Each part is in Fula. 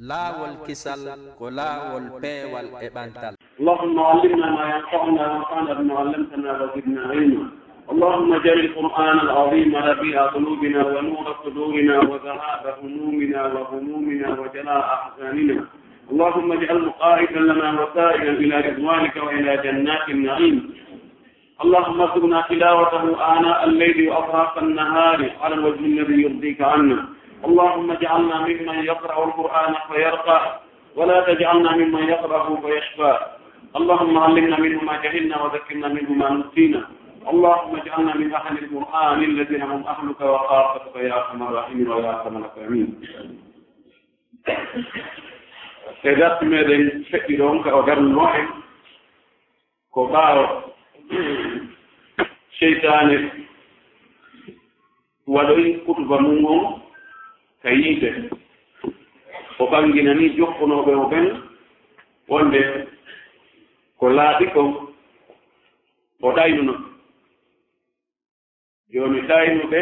laawol kisal ko laawol peewal e ɓantal. اللهم علمنا ما ينفعنا وانفعنا بما علمتنا وزدنا علما. اللهم اجعل القرآن العظيم ربيع قلوبنا ونور صدورنا وذهاب همومنا وغمومنا وجلاء أحزاننا. اللهم اجعله قائدا لنا وسائلا إلى رضوانك وإلى جنات النعيم. اللهم ارزقنا تلاوته آناء الليل وأطراف النهار على الوجه الذي يرضيك عنا. اللهم اجعلنا ممن يقرأ القرآن فيرقى ولا تجعلنا ممن يقرأه فيشفى. اللهم علمنا منه ما جهلنا وذكرنا منه ما نسينا. اللهم اجعلنا من أهل القرآن الذين هم أهلك وخاصتك يا أرحم الراحمين ويا أرحم الراحمين. سيدات مدن فكرون كأجر النوع كبار شيطان ولوي كتب منهم كيده وبانجناني جوكونو بوبن وندي كولاديكو وداينو joni ɗaynuɓe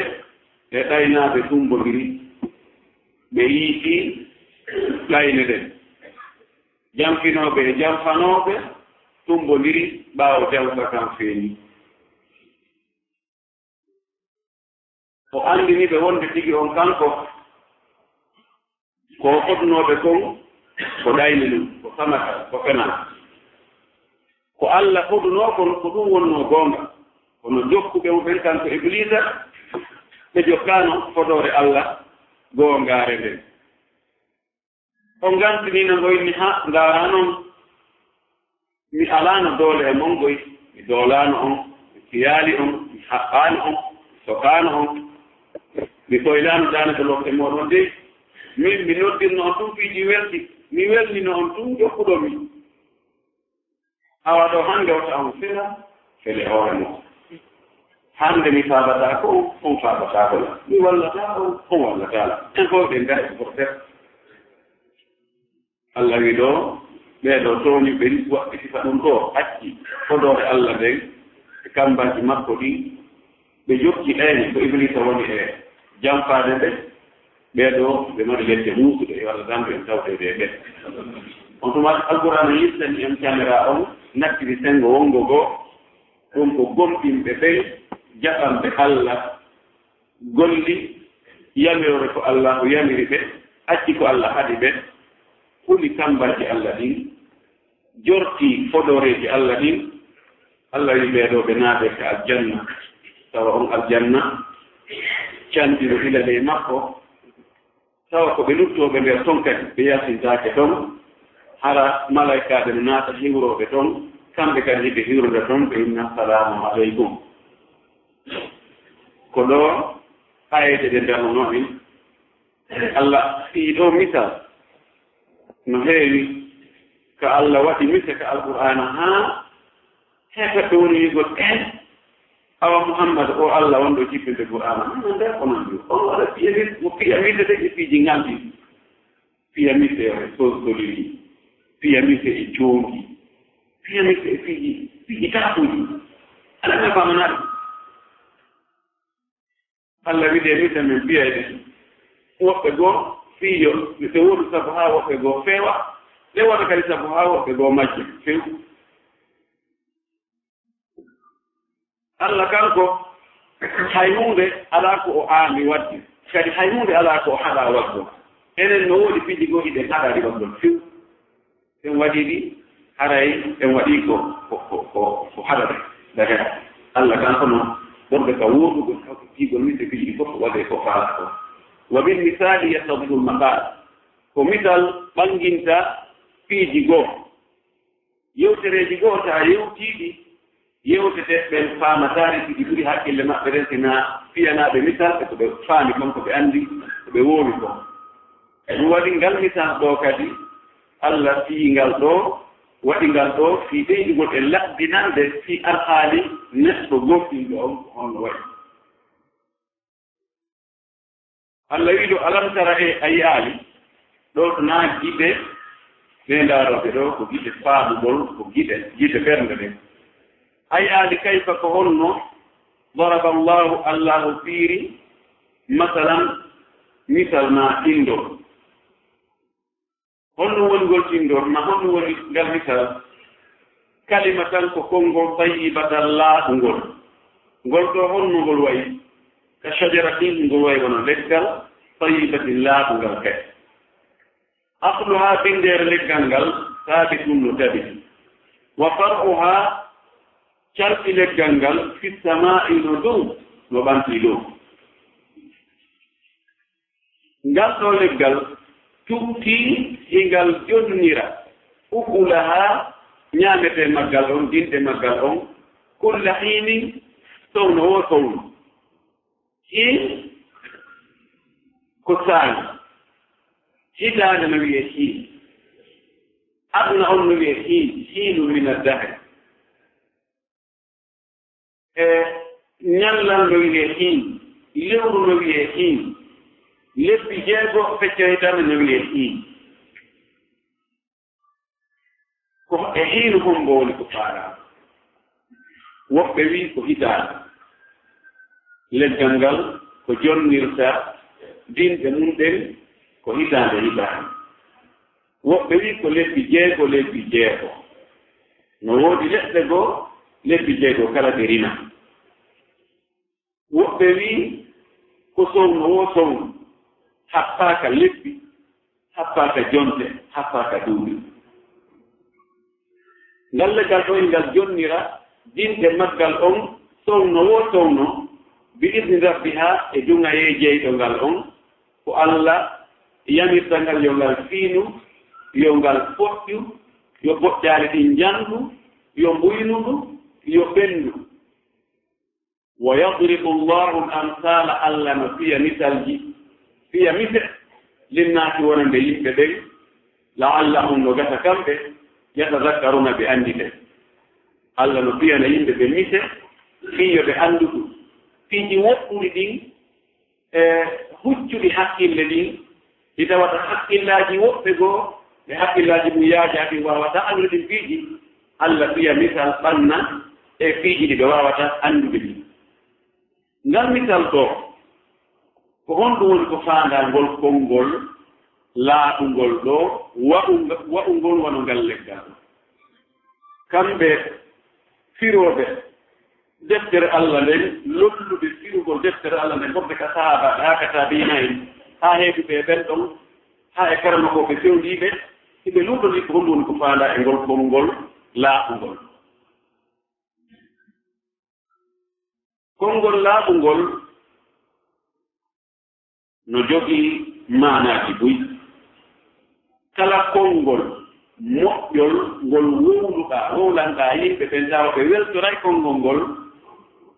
e ɗaynaɓe tumbodiri ɓe yiiti ɗayne ɗen jamfinoɓe e jamfanoɓe tumbodiri ɓaawo jawta kan feeñi o andiniɓe wonde tigi on kanko ko fotnoɓe kon ko ɗayne ɗum ko samata ko fenata ko Allah foɗuno kon ko ɗum wonno goonga kono jokkuɓe mo ɓen kanko iblisa ɓe jokkano fotore Allah goongaare nden on gantinino ngoyni ha ngaara noon mi alano doole e mon goy mi doolano on mi siyaali on mi haɓɓaani on mi sokaano on mi ɓoylano daanaka lokke moɗon de min mi noddirno on tum piiji welɗi mi welnino on tum jokkuɗomi awa ɗo hannde wota on fela fele hoore mo hande mi faabata ko on faabata ko la mi wallata on wallata la en fof ɓe ngari pour faire Allah wi ɗo ɓeeɗo tooñi ɓe waɗɗitifa ɗum ɗo acci fodore Allah nden e kambaji makko ɗi ɓe jokki ɗayne ko iblisa woni e jamfaade nde ɓeeɗo ɓe mari ledde muusuɗe yo Allah dambe en tawtede e ɓe on tuma alqur'ana yistani en camera on nattiri sengo wongo goo ɗum ko gomɗinɓe ɓen jaɓanɓe Allah golli yamirore ko Allah yamiri ɓe acci ko Allah haɗi ɓe huli kambaji Allah ɗin jorti fodoreji Allah ɗin Allah wi ɓeeɗo ɓe naaɓe ko aljanna tawa on aljanna candiro ila ley makko tawa ko ɓe luttoɓe nder ton kadi ɓe yasintaake ton hara malaikaɓe no naata hiwroɓe ton kamɓe kadi hiɓe hiwrude ton ɓe inna assalamu aleykum ko ɗo ayede ɗe ndarnonomin Allah fii ɗo misal no heewi ko Allah waɗi mise ko alqur'ana haa heɓa ɗo woni wigol en awa Muhammad o Allah wonɗo jippinde qur'ana no nder ko non ɗum on waɗa mo piyamise de e piiji ngamɗi piyamise e sosdoliri piyamise e joongi piyamise e piiji taafuji alama famanaɗe Allah wiɗe mise men mbiyayde woɓɓe goo fiiyo ɓe woɗu sabu haa woɓɓe goo feewa ɓe waɗa kadi sabu haa woɓɓe goo majje few Allah kanko hay hunde alaa ko o aami wadde kadi hay hunde alaa ko o haɗaa waɗgol enen no woodi piiji goo hiɗen haɗaɗi waɗgol few en waɗi ɗi haray en waɗi ko haɗata daga Allah kanko noon ɓurɓe ka woɗugol kawko tiigol mise piiji fof waɗe ko faala ko wa bil misali yattadihu l maqal ko misal ɓanginta piiji goo yewtereeji goo taa yewtiiɗi yewtete ɓen faamataari ɗi ɓuri hakkille maɓɓe ren sina fiyanaaɓe misal e ko ɓe faami kon ko ɓe anndi ko ɓe woowi ko ɗum waɗi ngal misal ɗo kadi Allah fiingal ɗo waɗi ngal ɗo fii ɓeydigol e laɓbinande fii alhaali neɗɗo gofɗinɗo on ko on waɗi Allah wiɗo alam tara e a yi'aali ɗo to naa giɗe ɓe ndaaroɓe ɗo ko giɗe faamugol ko giɗe ɓernde ɗen a yi'aali kayfa ko holno daraba allahu fiiri masalan misal ma ɗinɗo konngol tindor ma honno woni ngal misal kalima tan ko konngol tayyibatan laaɓungol ngol ɗo honno ngol wayi ka shajaratin ngol wayi wono leggal tayyibatin laaɓungal kadi asluha bindeere leggal ngal saabitun no tabiti wa far'uha calɗi leggal ngal fi samaa'i no dow no ɓanti dow ngal ɗo leggal tuuti hingal jonnira ukulaha ñaamete maggal on dinɗe maggal on kulla hiinin sowno wo sowno hiin ko saani hitaande no wiye hiin aduna on no wiye hiinu min addahri e ñallal no wiye hiin lewru no wiye hiin lebbi jeego feccoytano no wiye hiin ko e hiinu fof ngo woni ko faaraama woɓɓe wii ko hitaande leggal ngal ko jonnirta dinɗe mum ɗen ko hitaande woɓɓe wii ko lebbi jeego no woodi leɗɗe goo lebbi jeego kala ɗe rina woɓɓe wii ko sowno wo sowno happaaka lebbi happaaka jonte happaaka duuɓi ngal leggal ɗo ngal jonnira dinɗe maggal on sowno wo sowno bi idni rabbiha e dungaye jeyɗo ngal on ko Allah yamirta ngal yo ngal fiinu yo ngal foƴƴu yo boƴƴaali ɗin njanndu yo mbuynudu yo ɓenndu wa yadribu llahu l amsala Allah no fiya misalji fiya mise linnaati wonande yimɓe ɓen laallahum no gata kamɓe yatadakkaruna ɓe anndite Allah no fiyana yimɓe ɓe mise fiyo ɓe anndudu fiiji woɗɗuɗi ɗin e huccuɗi hakkille ɗin ɗi tawata hakkillaaji woɓɓe goo e hakkillaaji ɗum yaajaaɗi waawata anndude ɗin fiiji Allah fiya misal ɓanna e fiiji ɗi ɓe waawata anndude ɗin ngal misal ɗo ko honɗum woni ko faandaa ngol konngol laaɓungol ɗo wa'ungol wano ngal leggal kamɓe firooɓe deftere Allah nden lolluɓe firugol deftere Allah nden fofɓe ka sahaabaɓe haa ka taabiina en haa heeɓuɓe e ɓen ɗon haa e karamakooɓe fewndiiɓe hiɓe luuɗoni ko honɗum woni ko faandaa e ngol konngol laaɓungol konngol laaɓungol no jogii maanaaji buy kala konngol moƴƴol ngol wowlanɗaa yimɓe ɓen tawa ɓe weltoray konngol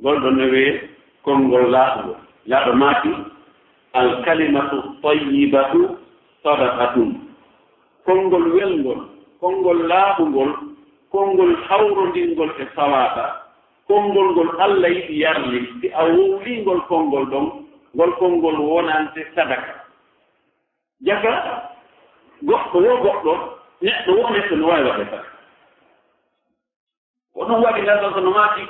ngol ɗon no wiyee konngol laaɓungol yaaɗo maati alkalimatu tayyibatu sadaqatun konngol welngol konngol laaɓungol konngol hawrondingol e sawaaba konngol ngol Allah yiɗi yarli si a wowlingol konngol ɗon ngol konngol wonante sadaka jaka goɗɗo neɗɗo wo neɗɗo no waawi waɗde sadaka ko ɗum waɗi ngal ɗon no maati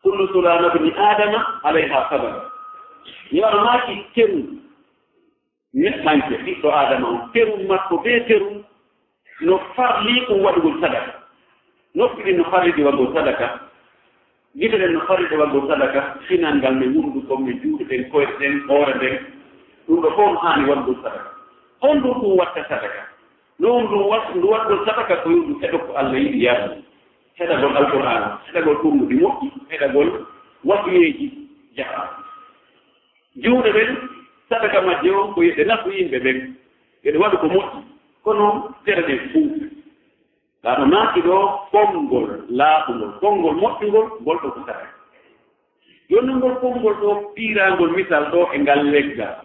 kullu sulama bni adama alayha sadaka yono maati teru neɗɗanke ɓiɗɗo adama on teru makko be teru no farli ɗum waɗugol sadaka noppi ɗin no farliɗi waɗgol sadaka gite ɗen no farliɗe waɗgol sadaka finan ngal mi wundu kon mi juuɗe ɗen koyɗe ɗen hoore nden ɗum ɗo fof no haani waɗgol sadaka on ɗum ɗum watta sadaka non ndu waɗgol sadaka ko yimɗum heɗo ko Allah yiɗi yarde heɗagol alqur'an heɗagol ɗumɗuɗi moƴƴi heɗagol waɗoyeeji jaha juuɗe ɓen sadaka majje o ko yeɗe nafu yimɓe ɓen yeɗe waɗu ko moƴƴi kono tere ɗen fuu ɗaɗo naati ɗo konngol laaɓungol konngol moƴƴungol ngol ɗo ko sadaka joni ngol konngol ɗo piirangol misal ɗo e ngal leggal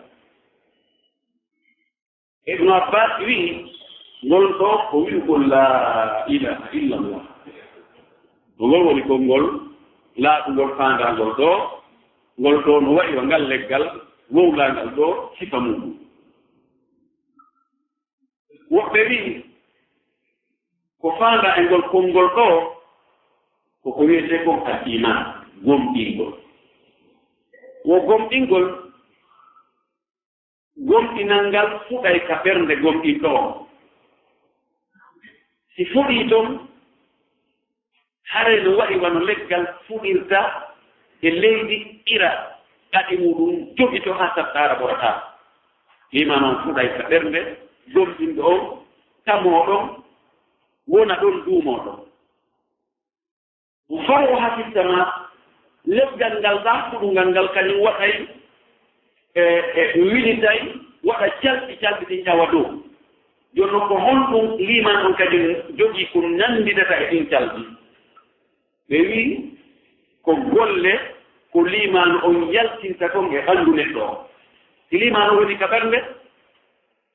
Ibnu Abbas wii ngol ɗo ko wi'ugol la ilaha illallah ngol woni konngol laaɓungol faandangol ɗo ngol ɗo no waɗi wa ngal leggal wowlangal ɗo sifa muɗum woɓɓe wii ko faanda e ngol konngol ɗo koko wiyete kon al iman gomɗingol wo gomɗingol gomɗinal ngal fuɗay ka ɓernde gomɗinɗo o si fuɗii toon hare no waɗi wano leggal fuɗirta e leydi ira ɗaɗi muɗum joɓito haa sabɗaara ɓorata lima noon fuɗay ka ɓernde gomɗinɗo o tamoɗon wona ɗon duumoɗon faw o hafittama leggal ngal ɗa fuɗungal ngal kañum waɗay winitay waɗa calɗi ɗi tawa dow jonno ko honɗum liman on kadi jogii ko nandidata e ɗin calɗi ɓe wi ko golle ko limano on yaltinta kon e ɓanndu neɗɗo o si limano woni ka ɓernde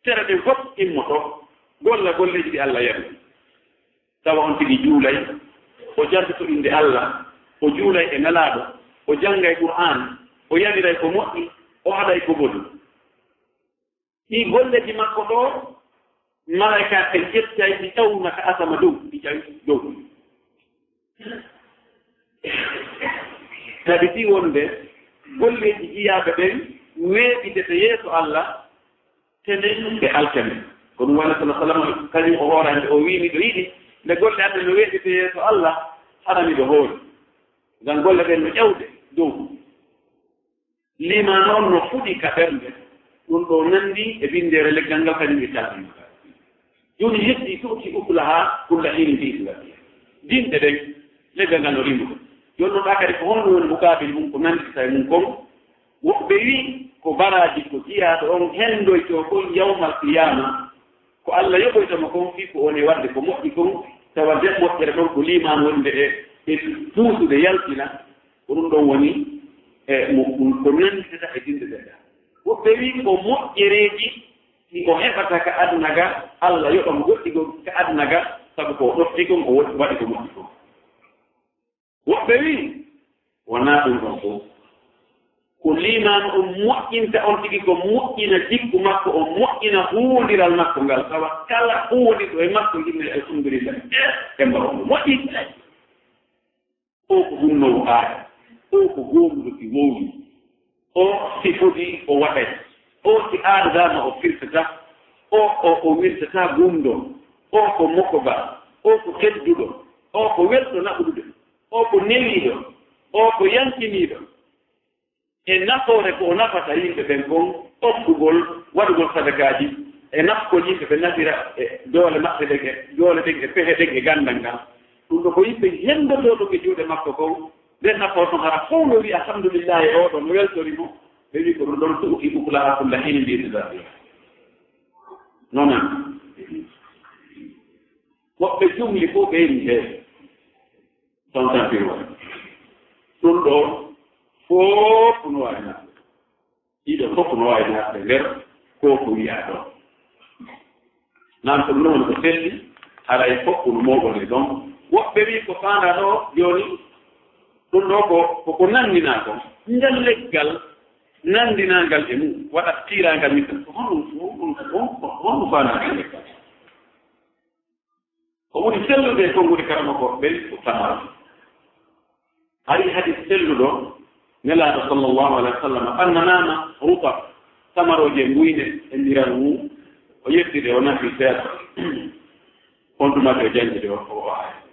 tere ɗen fof immoto golla golleji ɗi Allah yami tawa on tigi juulay o jardito inde Allah o juulay e nelaaɗo o janngay Qur'an o yamiray ko moƴƴi o haɗay ko boni ɗi golleji makko ɗo malaika ɓe ƴettay ɗi tawnaka asama dow ɗi ƴawi dow kadi ɗi wonde golleji ƴiyaaɓe ɓen weeɓidete yeeso Allah tene ɓe alkane ko ɗum walla sallah sallam kañum o hoorande o wiimi ɗo yiɗi nde golle aɗa no weeɓite yeeso Allah harami ɗo hoori ngam golle ɓen no ƴawde dow lima noon no fuɗi ka ɓernde ɗum ɗo nanndi e bindeere leggal ngal kañum e calɗi joni heddi tuuti uklaha kulla hini fi islamia dinɗe ɗen leggal ngal no rimbuɗo joni noon ɗa kadi ko honno woni mukabil mum ko nandita e mum kon woɓɓe wi ko baraji ko jiyaaɗo on hendoyto kon yawmal qiyama ko Allah yoɓoytoma kon fi ko one wadde ko moƴƴi kon tawa de moƴƴere ɗon ko liman wonde e tuusude yaltina ko ɗum ɗon woni ko nanditata e dinde ɗeɗa woɓɓe wi ko moƴƴereji ko heɓata ka aduna ga Allah yoɓamo goɗɗigo ka aduna ga sabu ko ɗofti kon o waɗi ko moƴƴi kon woɓɓe wi wona ɗum ɗon fof ko limano on moƴƴinta on tigi ko moƴƴina jikku makko o moƴƴina huwodiral makko ngal tawa kala huwodiɗo e makko yimɓe alhamdulillah e mbaɗo moƴƴi o ko humnowo aaya o ko goomuɗo ki wowi o si foti o waɗay o si aadadama o firtata o wirtata gumɗo o ko mokkoba o ko tedduɗo o ko welɗo naɓuɗude o ko newiɗo o ko yankiniɗo e nafoore ko o nafata yimɓe ɓen kon okkugol waɗugol sadakaji e nafkol yimɓe ɓe nafira e doole maɓɓe ɗen e doole ɗen e pehe ɗen e gandal ngal ɗum ɗo ko yimɓe hendotoɗo ɓe juuɗe makko kon ɓen nafoore ton hara fof no wi alhamdulillahi oɗo no weltori mo ɓe wi ko ɗum ɗon tuuti uklaha kulla hini mbiyeteda nonan woɓɓe jumli fof ɓeyni heewe ton tampirwa ɗum ɗo fof no wawi naɓɓe ɗiɗo fof no wawi naɓɓe nder ko ko wiya ɗo nan ko ɗum woni ko selli haray fof no moɓone ɗon woɓɓe wi ko fanda ɗo joni ɗum ɗo ko nandina ko ngal leggal nandinagal e mum waɗat tirangal min tan ko honɗum fanda leggal ko woni sellude tongude karama ko ɓen ko tamaro hari hadis selluɗo nelaaɗo sallllahu alayhi wa sallam annanama ruta tamaroje mbuyne e ndiran mum o yettide o nafi seeɗa honɗumade o janjide o aaya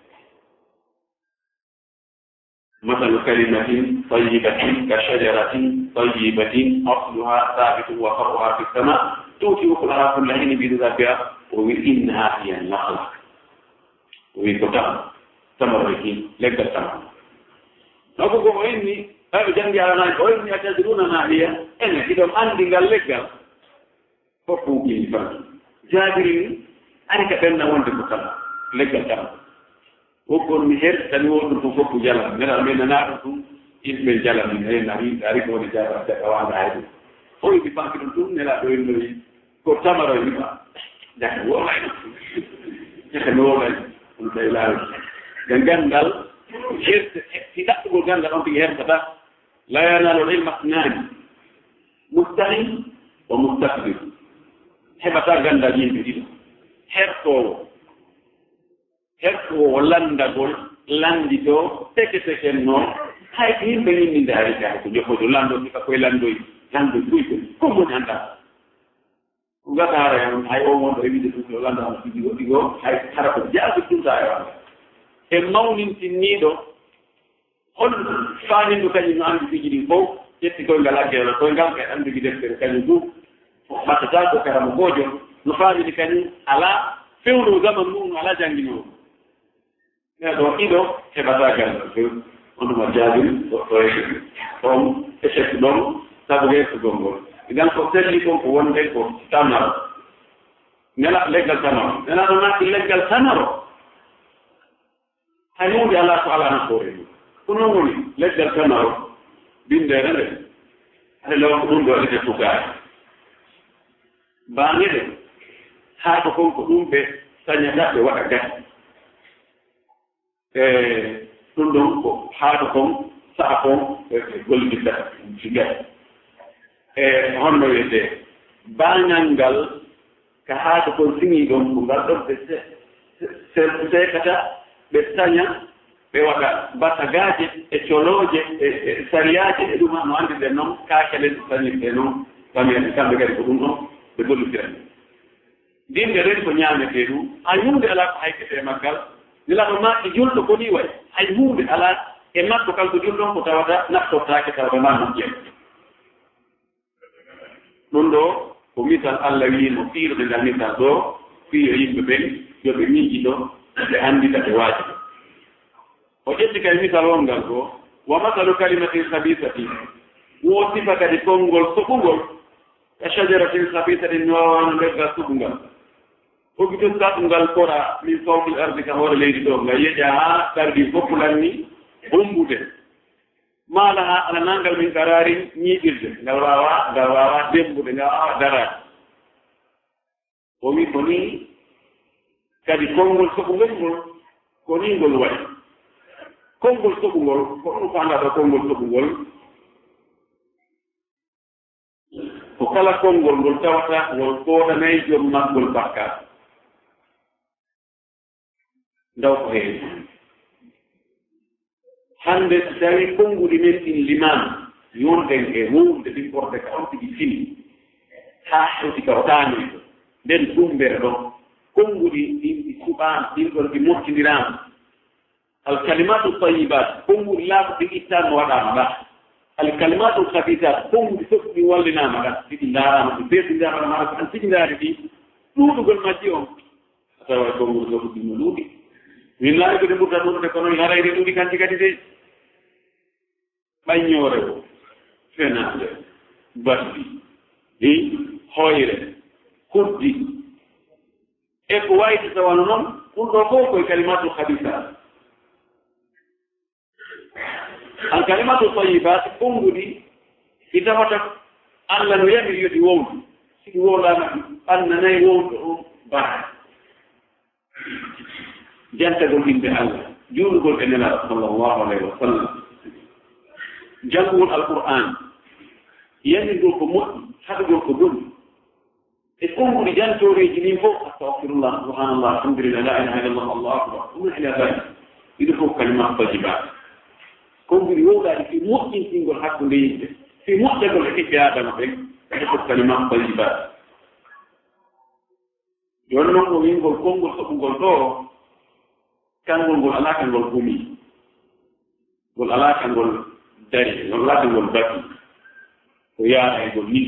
مثل كلمة طيبة كشجرة طيبة أصلها ثابت وفرعها في السماء تؤتي أكلها كل حين بإذن ربها وإنها هي النخلة ويكتب تمره لك التمر نقول إني أبي جنبي على نايك وإني أتدرون ما هي إن إذا أندي قال لك فوقي فرق جابرين أنا كتبنا وانت مكان لك التمر وكون مهر تنور نفوق جلال من نعرفه إلى الجلال من هي نعرف هو الجلال تكوان عادي هو يبقى كنتم نلا دوين مري كتامر يبقى ده هو ما يحنا هو ما الجلال جنجال هير في تقول جنجال أنت هير كذا لا ينال العلم اثنان مستحيل ومستكبر هبتا جنجال ينبغي هير كو herko landagol landito teke noon hay ko yimɓe ninninde harita ko jofoto lando mika koye landoy ɗuyko ko woni anda ngatara yan hay o mon rewide to landa on digo hay tara ko jaabi tunta ya e mawnin tinnido on faani do kany no andi fiji ko yetti ko ngala gelo ko ngal ka andi bi defere kany du matata ko karamu gojo no faani di kany ala fewno zaman mum ala jangino ne do ido e batagal on ma jaabi on echec dom sabuge ko gongol idan ko telli ko wonde ko tamar nela legal tamar nela do nak legal tamaro hayude Allah ta'ala na kore kuno ngoni legal tamaro binde rene hello dum do ite tuka bangede ha ko ko dum be sanya dabbe wada gas tundum ko ha ko sa ko golli da jiga honno wiyete bañangal ka haata kon sigi ɗon ko ngal ɗon ɓe sekata ɓe saña ɓe waɗa batagaje e colooje e sariyaje e ɗum no anndirɗen noon kaakelen sañirɗe noon famille kamɓe kadi ko ɗum ɗon ɓe gollitiran dinde ren ko ñaamete ɗum hay hunde alaa ko haykete maggal nilaɗo ma e julɗo ko ni way hay hunde alaa e makko kalko julɗon ko tawata naftortaake tawata ma moƴƴen ɗum ɗo ko misal Allah wiino fiirde ngal misal ɗo fiyo yimɓe ɓen yoɓe miijiɗo ɓe anndita ɓe waajiɗo o ƴetti kay misal on ngal ɗo wa masalu kalimatin habisati wo sifa kadi konngol soɓugol ka shajaratin habisatin mi wawano leggal suɓungal ogito saɓungal kora min fawqil ardi ka hoore leydi ɗo ngal yeƴa haa tardi foppulanni umbude malaha ala nangal min karari ñiiɓirde ngal wawa dembude ngal wawa darade o wi ko ni kadi konngol soɓugol ngol ko ni ngol waɗi konngol soɓugol ko ɗum fandaɗo konngol soɓugol ko kala konngol ngol tawata ngol fooɗanayi joom maggol bakkat ndaw ko heewi hande so tawi konngudi men ɗin limama yonten e wuurde ɗin ɓorde ka on tigi fini haa hewti ka o taanoyɗo nden ɗumbere ɗon konngudi ɗin ɗi suɓaama ɗin ɗon ɗi mottindirama alkalimatu tayibat konngudi laaɓo ɗi ittama waɗama ɗa alkalimatu habisat konngudi fof ɗi wallinama ɗa ɗiɗi ndaarama ɗi ɓesdirama maɗa ko an tigi ndaari ɗi ɗuuɗugol majji on a tawa konngudi fof ɗi no ɗuuɗi min laaɓi ko de ɓurta ɗuuɗude kono harayde ɗuuɗi kanti kadi de ɓaññoore o fenaande basdi ɗi hoyre huddi e ko wayti tawano noon ɗum ɗo fof koye kalimatu habisat an kalimatu tayibat konngudi ɗi tawata Allah no yamiri yodi wowdu siki wowlama annanayi wowdu on baa jantagol yimɓe Allah juulugol e nelaɗo sallllahu alayhi wa sallam janngol alqur'an yanndugol ko moƴƴi haɗugol ko boni e konngudi jantoreeji ɗin fof astahfirullah subhanallah alhamdulillah la ilaha illallah allahu akbar ɗum ila dalik ɗiɗo fof kalimat tajibat konngudi wowɗaɗi fi moƴƴintingol hakkunde yimɓe fi moƴƴagol e ɓiɓɓe adama ɓen ɗiɗo fof kalimat tajibat joni noon ko wingol konngol soɓugol ɗo kangol ngol alaa ka ngol gumi ngol alaa ka ngol dari ngol alaa ka ngol batti ko yaara e ngol ni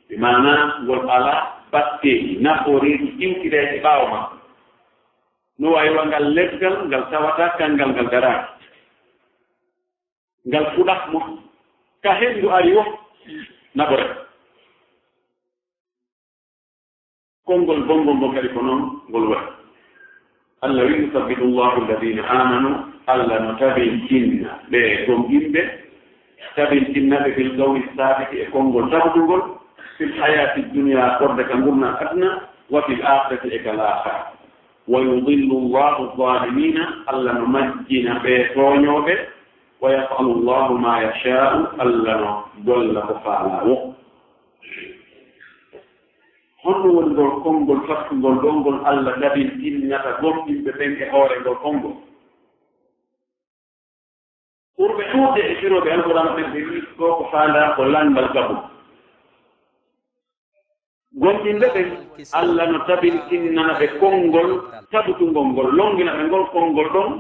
ɓe mana ngol alaa batteeji nafooreeji ƴiwtireeje ɓaawo makko no wayiwa ngal leggal ngal tawata kanngal ngal daraaki ngal fuɗatmo ka henndu ari wo nabore konngol bongol ngo kadi ko noon ngol waɗi Allah wi yusabbitu llahu alladina amanu Allah no tabintinna ɓe gom yimɓe tabintinnaɓe bil qawli sabiti e konngol tabdugol fil hayati dunia korde ka gurna adna wa fil akhirati e kal akhira wa yudillu llahu zalimina Allah no majjina ɓe tooñooɓe wa yafalu llahu ma yashau Allah no golla ko faalawo honno woni ngol konngol fattugol ɗo ngol Allah dabin tinnata gomɗinɓe ɓen e hoore ngol konngol ɓurɓe ɗuuɗde e firooɓe alquran ɓen ɓe wi ɗo ko faanda ko langal gabu gonɗinɓe ɓen allah no tabiri innana ɓe konngol tabutungol ngol longina ɓe ngol konngol ɗon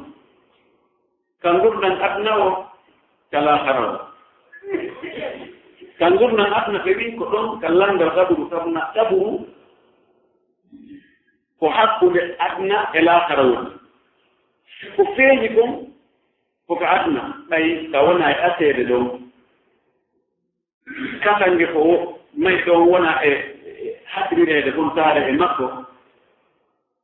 ka gurnan adna o kala hara o ka gurnan adna ɓe wi ko ɗon ka langal taburu sabna taburu ko hakkude adna e laakara woni ko feeñi kon koko adna ɓay ka wona e aseede ɗon katange ko may ɗon wona e haɗirireede kon taare e makko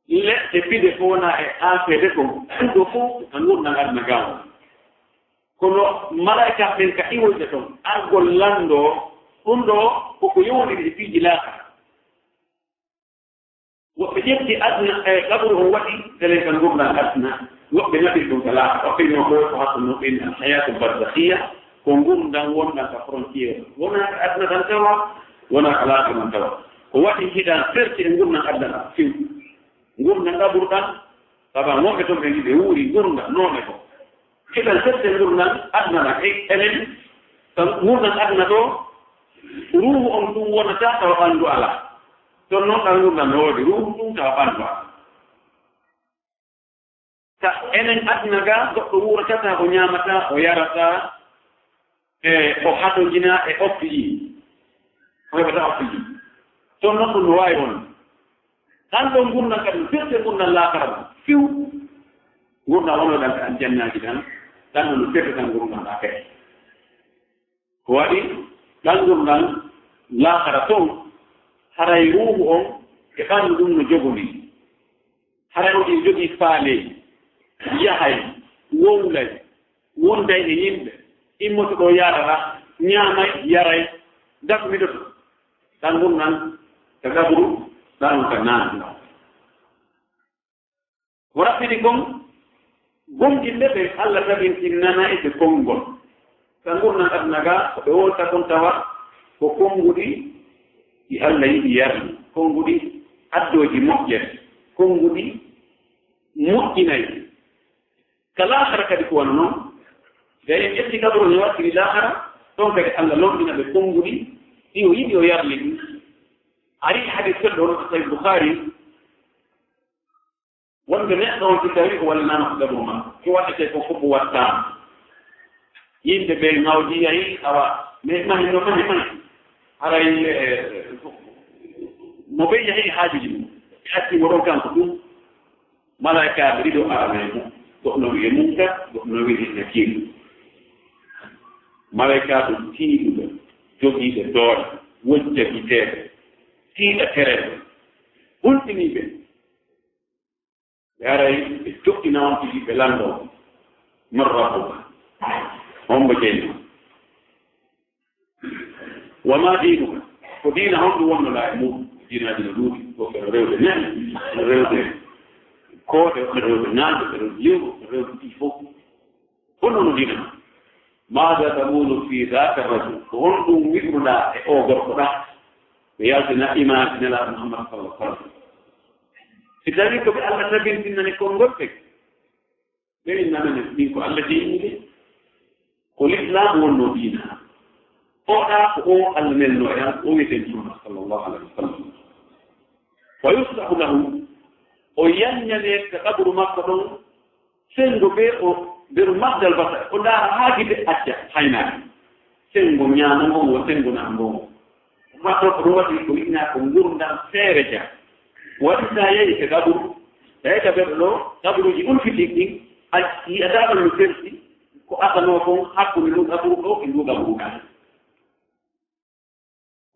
leɗɗe pide ko wona e aafeede kon ɗo fof a gurnan adna gaawo kono malaika ɓen ka iwolde ɗon argol lanndoo ɗum ɗo koko yowndiri e piiji laakara woɓɓe ƴetti adna e kaburu on waɗi telen kan gurnan adna woɓɓe naɓiri ɗum ka laakara o ɓeñoo ɗo ko hakkuno ɓen alhayatu barzakhia ko ngurdan wonɗan ka frontiére wona ka adna tan tawa wona ka laaka man tawa ko waɗi hiɗan ferti e gurnan adna ɗan fiw gurnan ɗaɓuru ɗan saba moɓe toon ɓe ɓe wuuri gurda noone ko hiɗan ferti e gurnan adna ɗan enen tan gurnan adna ɗo ruuhu on ɗum wonata tawa ɓanndu alaa toon noon ɗan gurnan no woodi ruuhu ɗum tawa ɓanndu alaa ta enen adna ga goɗɗo wuuratata o ñaamata o yarata e o hatojina e oppiji o heɓata oppiji toon noon ɗum no waawi won tan ɗo gurnan kadi firte gurnan laakara fiw gurnan wonoɗan ka aljannaaji tan ɗan no firte tan gurnan ɗa kadi ko waɗi ɗan gurnan laakara toon haray ruuhu on e ɓanndu ɗum no jogoni haray o ɗi jogii faaleeji yahay wowlay wonday e yimɓe immoto ɗo yaarata ñaamay yaray dakmiɗoto ɗan gurnan ka gabru ɗan ka naanɗa ko raɓɓiɗi kon gonɗinɓe ɓe allah tabintinnana e ɓe konngol ka gurnan adna ga ko ɓe wolta kon tawa ko konnguɗi ɗi allah yiɗi yarni konnguɗi addooji moƴƴere konnguɗi moƴƴinayi ka laahara kadi ko wona noon so en ƴetti kabru no wattiri laahara ɗon kadi allah lomɗina ɓe konnguɗi ɗi o yiɗi o yarni ɗi ari hadis goɗɗo on sahih boukhari wonɓe neɗɗo on si tawi o wallanama ko gabru ma ko waɗete ko fof wattama yimɓe ɓe ŋawji yahi awa mais mahi no mahi haray mo ɓe yahi haajuji mum hattimo ɗon kanko ɗum malaikaɓe ɗiɗo arana e mum goɗno wiye munkar goɗno wiye nakiir malaikaɓe tiiɗuɓe jogiiɓe doole wojjagiteeɓe tiiɗa tereɓe hulɗiniiɓe ɓe aray ɓe joɗɗinawantiji ɓe lanndoo man rabbuka hombo jeyma wama diinuka ko diina honɗum wonnolaa e muɗum diinaaji no ɗuuɗi ko ɓeɗo rewde nene no rewde kooɗe ɓe rewde naande ɓe rewde liwgo ɓe rewde ɗi fof honno no diina maada tamunu fi daka rajul ko honɗum wiɗruɗaa e o gorko ɗa ɓe yaltina image nelaaɗo muhammad sallah sallam si tawi ko ɓe allah tabintinnani konngol ɓe ɓe innanane ɗin ko allah diini de ko l'islam wonno diina oɗa ko o allah nelno e an o wiyeten muhammad sallllahu alayhi wa sallam wa yuslahu lahu o yanñane ka ƙabru makko ɗon sengo ɓe o nder magdal basa o ndaara haagide acca haynaade sengo ñaama ngongo sengo naa ngongo makko ko ɗum waɗi ko wiɗnaa ko ngurdam feere ja waɗi so a yehi e ƙabru tawi ka ɓeɗo ɗo ƙabruji ulfitik ɗin a yi'ataɗo no ferti ko asanoo kon hakkunde ɗum ƙabru ɗo e ndu ƙabru ɗa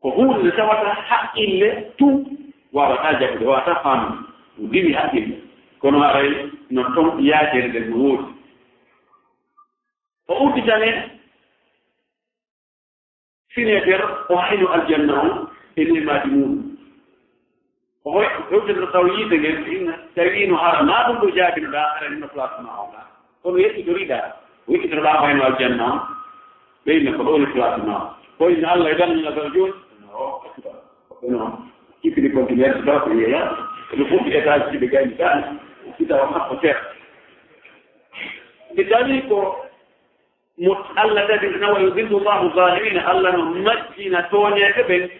ko huunde nde tawata haqqille tout wawata jaɓude wawata faamude ɗum diwi haqqille kono aray no ton yaajere nden no woodi o udditane finetere o hayno aljanna on e nemaji muɗum o hewteno taw yiide ngel inna tawino hara ma ɗum ɗo jaabinoɗa aranino place ma oɗa kono yettitoriɗa o yettitoɗa hayno aljanna on ɓeyne ko ɗo ni place ma o koyno allah e dannagal joni noon kippini continuer taw ko yeeya ene fof étage ji ɓe gayni tan si tawa makko seeɗa si tawi ko mo allah tagi nawa yudillu llahu zahirina allah no majjina tooñeɓe ɓen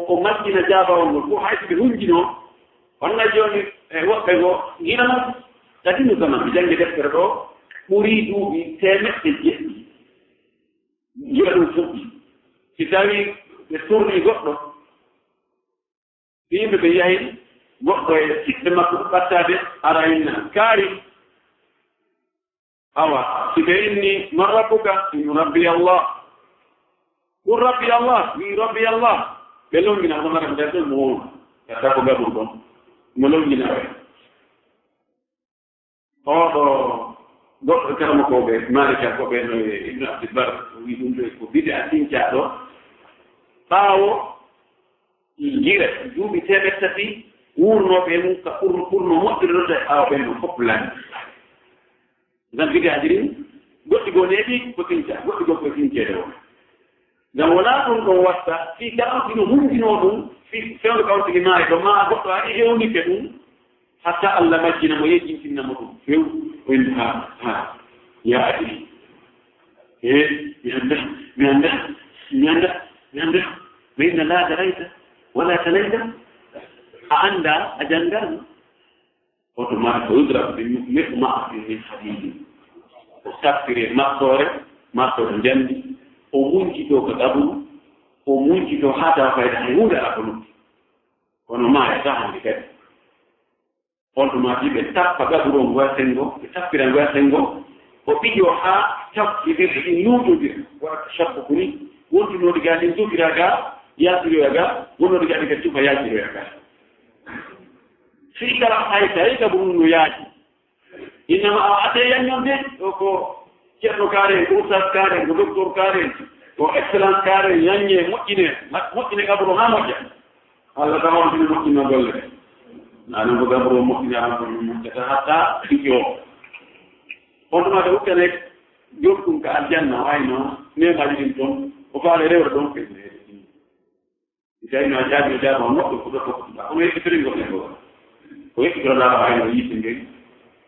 ko majjina jaabawol ngol fof hayso ɓe hunjinoo wonna jooni woɓɓe goo ginano kadi no zaman ɓe jannge deftere ɗo ɓurii duuɓi temeɗɗe jeɗɗi jiya ɗum fuɗɗi si tawii ɓe tournii goɗɗo yimɓe ɓe yahi goɗɗo e siɓɓe makko ɓattaade ara inna kaari awa si ɓe inni man rabbuka inu rabbi allah qul rabbi allah wi rabbi allah ɓe longina honara nder ɗon mo wonu gadda ko gaɗum ɗon mo longina ɓe oɗo goɗɗo karamokoɓe malika koɓe no ibnu abdibar wi ɗum ɗo ko bide a tincaɗo ɓaawo jire duuɓi teɓet tati wurnoɓe mum ka ɓurno moƴƴirɗo e ɓaawo ɓen no fof lani ngam bide ajirin goɗɗi goo neeɓi ko tinca goɗɗi goo ko tinceede o ngam wonaa ɗum ɗon watta fii kawtino hunndinoo ɗum fii fewde kawtigi maayi ɗo maa goɗɗo ari hewnike ɗum hatta allah majjina mo yejjintinnamo ɗum few o indi ha ya adi mi annda wa inna la darayta wala talayta a annda a janngarno oto maa ko yudrab ɓe ma'afin min hadidi o saffire mattore njanndi o muncitoo ko ɗaɓuru o muncitoo haa tawa fayda hay huunde ala ko lutti kono maa e sahande kadi on ɗum ati ɓe tappa ɗaɓuru o ngoya sengo ɓe tappira ngoya sengo o ɓiƴoo haa tabɓiɗirɗe ɗi nuuɗodira waɗata sappo ko ni wontunooɗi gaa ɗin tufira gaa yaasiroya gaa wonnooɗi gaa ɗi kadi tufa yaasiroya gaa fii kala hay tawi ɗaɓuru no yaaji innama a ate yanñonde ɗo ko ceerno kaare ko oustas kaare ko docteur kaare ko excellence kaare yaññe moƴƴine gabro haa moƴƴa allah tawon tino moƴƴino golle ɗe nanon ko gabro moƴƴinaa ko moƴƴata hatta ɗiƴi o on ɗumade hukkane jorɗum ko aljanna wayno nemaji ɗin toon o faale rewre ɗon fesneede si tawino a jaabi o jaaba moƴƴo ko ɗo tokkotuɗa kono yeɓɓitoringol e goo ko yeɓɓitoroɗaa wayno yiite ngel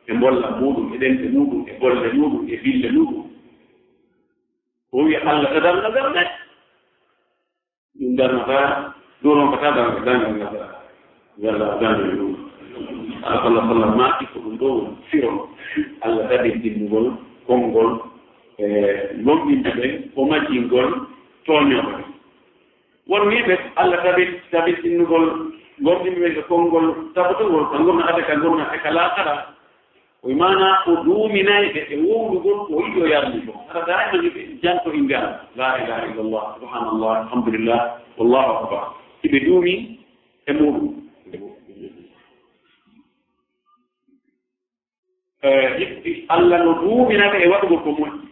e mbolla muɗum e ɗemɗe muɗum e golle muɗum e bille muɗum o wi allah tadarna darde ɗum darnata ɗonon ko tadarga dangal yalla dangal ɗum ala sallah sallam maaki ko ɗum ɗo woni siro allah taɗi dinnugol konngol e lomɗinde ɓe o majjingol tooñoɓe won wiɓe allah taɓi dinnugol gomɗinde ɓe ko konngol tabotogol ka gomna ade ka gomna e ka laakara o mana o duuminayɓe e wowlugol ko yiɗo yardi ko hata daima ɓe janto inde allah la ilaha illallah subhanallah alhamdulillah wallahu akbar siɓe duumi e muɗum yiɗɗi allah no duuminaɓe e waɗugol ko moƴƴi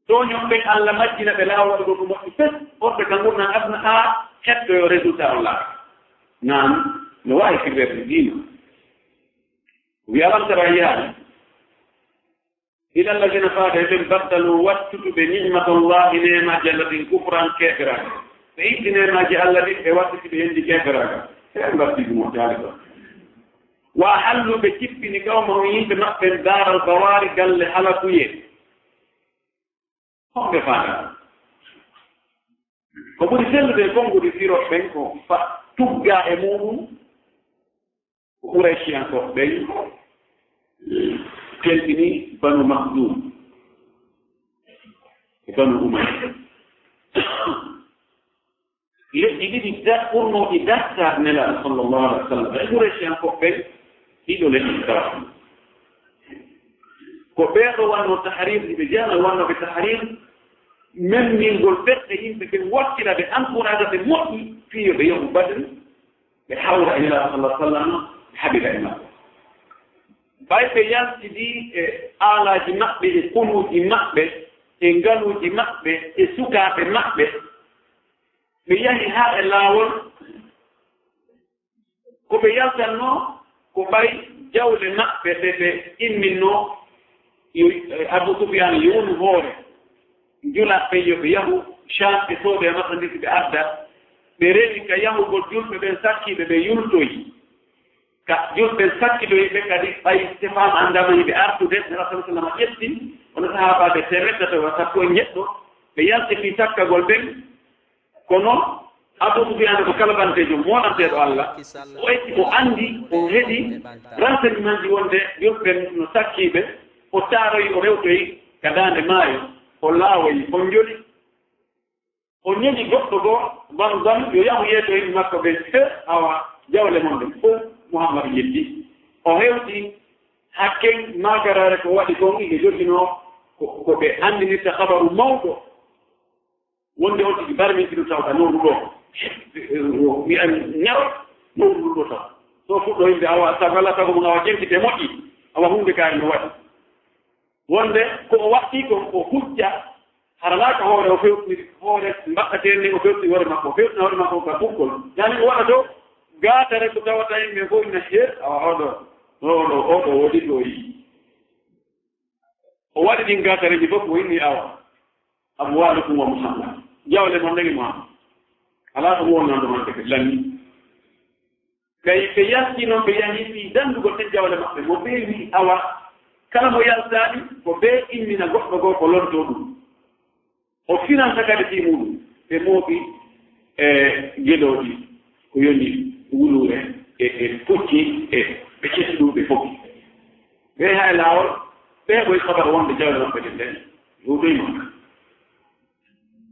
toñonɓe allah majjina ɓe laawa waɗugol ko moƴƴi fes orɓe ka gurnan aduna haa heɓɗoyo résultat o laaɓa nan no wawi firwede diino wi alam tara yaani ila alladina faata ɓen baddalu wattutuɓe nicmatallahi nemaji allah ɗin kufran keferaga ɓe itti nemaji allah ɗin ɓe wattitiɓe hendi keferaga e mbattigi mo jaali ɗo wa halluɓe cippini kawma o yimɓe maɓɓen daral bawari galle halakuye honɓe faata ko ɓuri sellude konngude siroɓe ɓen ko fa tugga e muɗum ko ɓurayciyankoɓe ɓen telɓini banu mahdum e banu umay leƴƴi ɗiɗi ɓurnoɗi darta nelaɗo sallllahu alih wa sallam e ɓurayciyankoɓe ɓen ɗiɗo leƴƴi tawa ko ɓeeɗo wanno tahrir ɗiɓe jana wannoɓe tahrir memningol ɓeɗɗe yimɓe ɓe wattira ɓe encourage ɓe moƴƴi fiyo ɓe yahu badri ɓe hawra e nelaɗo sallah sallam ɓe haɓira e maɓɓe ɓay ɓe yaltidi e aalaji maɓɓe e kunuuji maɓɓe e ngaluuji maɓɓe e sukaaɓe maɓɓe ɓe yahi haa e laawol ko ɓe yaltanno ko ɓay jawle maɓɓe ɗe ɓe imminno Abu Sufyan yonu hoore julaɓɓe yo ɓe yahu chance ɓe sooɓe e marchandise ɓe adda ɓe rewi ka yahugol julɓe ɓen sakkiɓe ɓe yultoyi ka julɓe sakkiɗoyi ɓe kadi ɓay Stéphane andamayi ɓe artude rasul sallam ƴetti ono sahabaɓe temettata wa sappo e ñeɗɗo ɓe yalti fi sakkagol ɓen kono Abu Sufyan ko kala bantejo moɗanteɗo Allah o etti o andi o heɗi renseignement ji wonde yimɓe no sakkiɓe o taaroyi o rewtoyi ka dande maayo o laawoyi o joli o ñeñi goɗɗo goo ban yo yahu yeeto yiɗi makko ɓe he awa jawle mon ɗen fof Mouhamadou yetti o hewti hakken magarare ko waɗi kon ɓe joginoo ko ɓe andinirta habaru mawɗo wonde on tigi barmintiɗum tawta nowru ɗo wiyan ñaro nowru ɗo taw so fuɗɗo yimɓe awa sagala tago mum awa jentite moƴƴi awa hunde kaari no waɗi wonde ko o watti ko o hujja haralaaka hoore o fewtiri hoore mbaɗɗateen ni o fewtiri hoore makko o fewtina hoore makko ka ɓukkol yani o waɗa to gaatare ko tawata yimɓe fof ina he awa oɗo woɗi ɗo yi o waɗi ɗin gaatareji fof o inni awa amwalukum wa Muhammad jawle mon nagi Muhammad ala ko wonnoon ɗo maɓɓe ɓe lanni kay ɓe yalti noon ɓe yahi fi danndugol ɗen jawle maɓɓe mo ɓe wi awa kala mo yaltaaɗi ko ɓe immina goɗɗo goo ko lonto ɗum o finanta kadi fi muɗum ɓe mooɓi e gelooɗi ko yoni wulure e pucci e ɓe ceti ɗuɓe fof ɓe hay laawol ɓe ɓoy habar wonde jawle maɓɓe ɗen ɗen ɗuɗoyma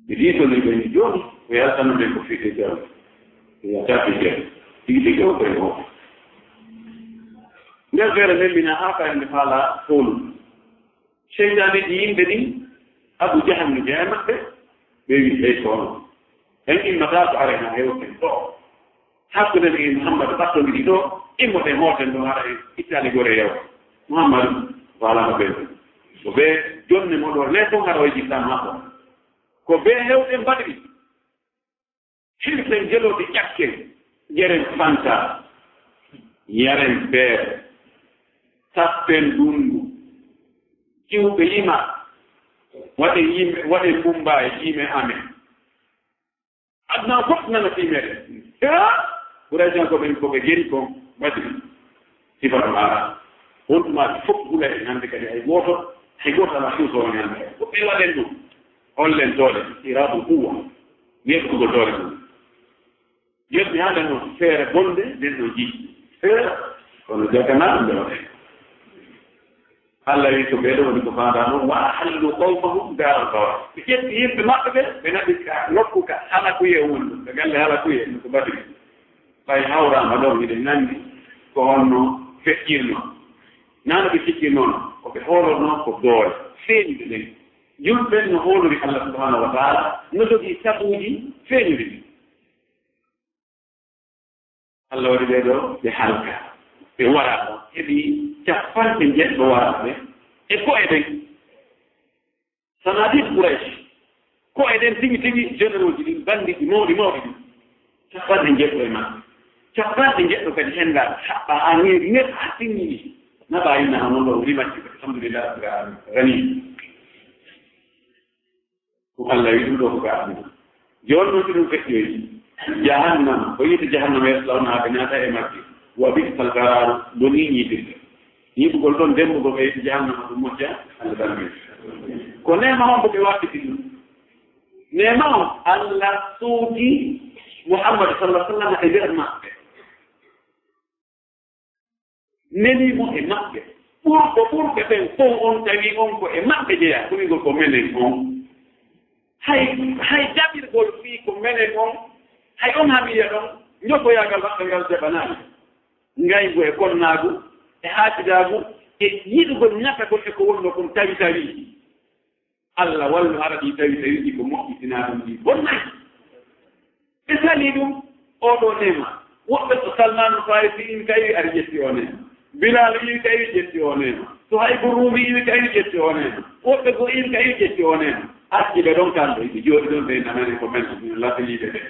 ɓe ɗiitoni ɓeni jooni o yaltanuɗen ko fiite jawle e yatafi jawle tigi tigi o ɓoy o nder feere men mbina haa kayinde faala foolum seytane ɗi yimɓe ɗin Abu Jahal no jeeya maɓɓe ɓe wi ɓey soono en immata ko arena hewten ɗo hakkude e Mouhamadou ɓattodiɗi ɗo immoten hooten ɗo haɗa ittani gore yew Mouhamadou walama ɓe ko ɓe jonne moɗo le ton haɗa o jiɗɗan makko ko ɓe hewɗe mbaɗri hirten jelode ƴakken jeren fanta yaren feere tappen dundu jiwɓe yima waɗe yimɓe waɗe mbumba e yime amen adna fof nana timere ɓuraytan koɓe geri kon waɗiri sifata maara wontumaɓe fof ɓula e hannde kadi hay gooto ala suuso on hannde fof ɓe waɗen ɗum hollen toole irabu quwa yeɓɓugol toole ɗum yeɓɓi hande noon feere bonde nden ɗo jii kono jagana ɗum ɓe waɗe Allah wi ko ɓeeɗo woni ko faanda noon wa ahallu qawmahum daaral bawar ɓe ƴetti yimɓe maɓɓe ɓe ɓe naɓi ka nokku ka halakuye wonɗo ɓe galle halakuye ko badiri ɓay hawrama ɗo miɗe nandi ko honno feƴƴirno nano ɓe sikkirnoon koɓe hoolorno ko doole feeñude ɗen yumɓen no hoolori Allah subhanahu wa taala no jogii sabuuji feeñude ɗi Allah waɗi ɓeeɗo ɓe halka ɓe wara ɗo heɓi capanɗe jeɗɗo waraɓe e ko eɗen sanadit Quraysh ko eɗen tigi tigi généraux ji ɗin bandiɗi mawɗi mawɗi ɗin capanɗe jeɗɗo e maɓɓe capanɗe jeɗɗo kadi henndaɓe haɓɓa ha ŋeeri ŋer ha timmini naɓa inna ha noon ɗo rimatti alhamdulillah rabbil alamin gani ko Allah wi ɗum ɗo ko ga aduna joni noon ɗum feƴƴoyi jahannama ko yiide jahannama yeslawnaɓe naata e majji wa bi'sal qararu doni ñiiɓirde ñiiɓugol ɗon dembugol ɓe yiide jahannama ɗum moƴƴa Allah dalmi ko nema on ko ɓe waɗɗiti ɗum nema on Allah suuti Muhammad sallallahu alaihi wasallam e nder maɓɓe nenimo e maɓɓe ɓurɓe ɓen fof on tawi on ko e maɓɓe jeeya ɗumigol ko menen on hay jaɓirgol fii ko menen on hay on hamiya ɗon ñogoyagal maɓɓe ngal jaɓanaani ngaygo e konnaagu e haatidaagu e yiɗugol ñatagol e ko wonno kon tawi Allah wallu hara ɗi tawi ɗi ko moƴƴitinaa ɗum ɗi bonnayi ɓe sali ɗum oɗo nema woɓɓe so Salmanu Farisi in kayi ari ƴetti o nema Bilal in kayi ƴetti o nema so hay ko Rumi in kayi ƴetti o nema woɓɓe go in kayi ƴetti o nema acciɓe ɗon kamɓe ɓe jooɗi ɗon ɓe namani ko men lataniɓe ɓe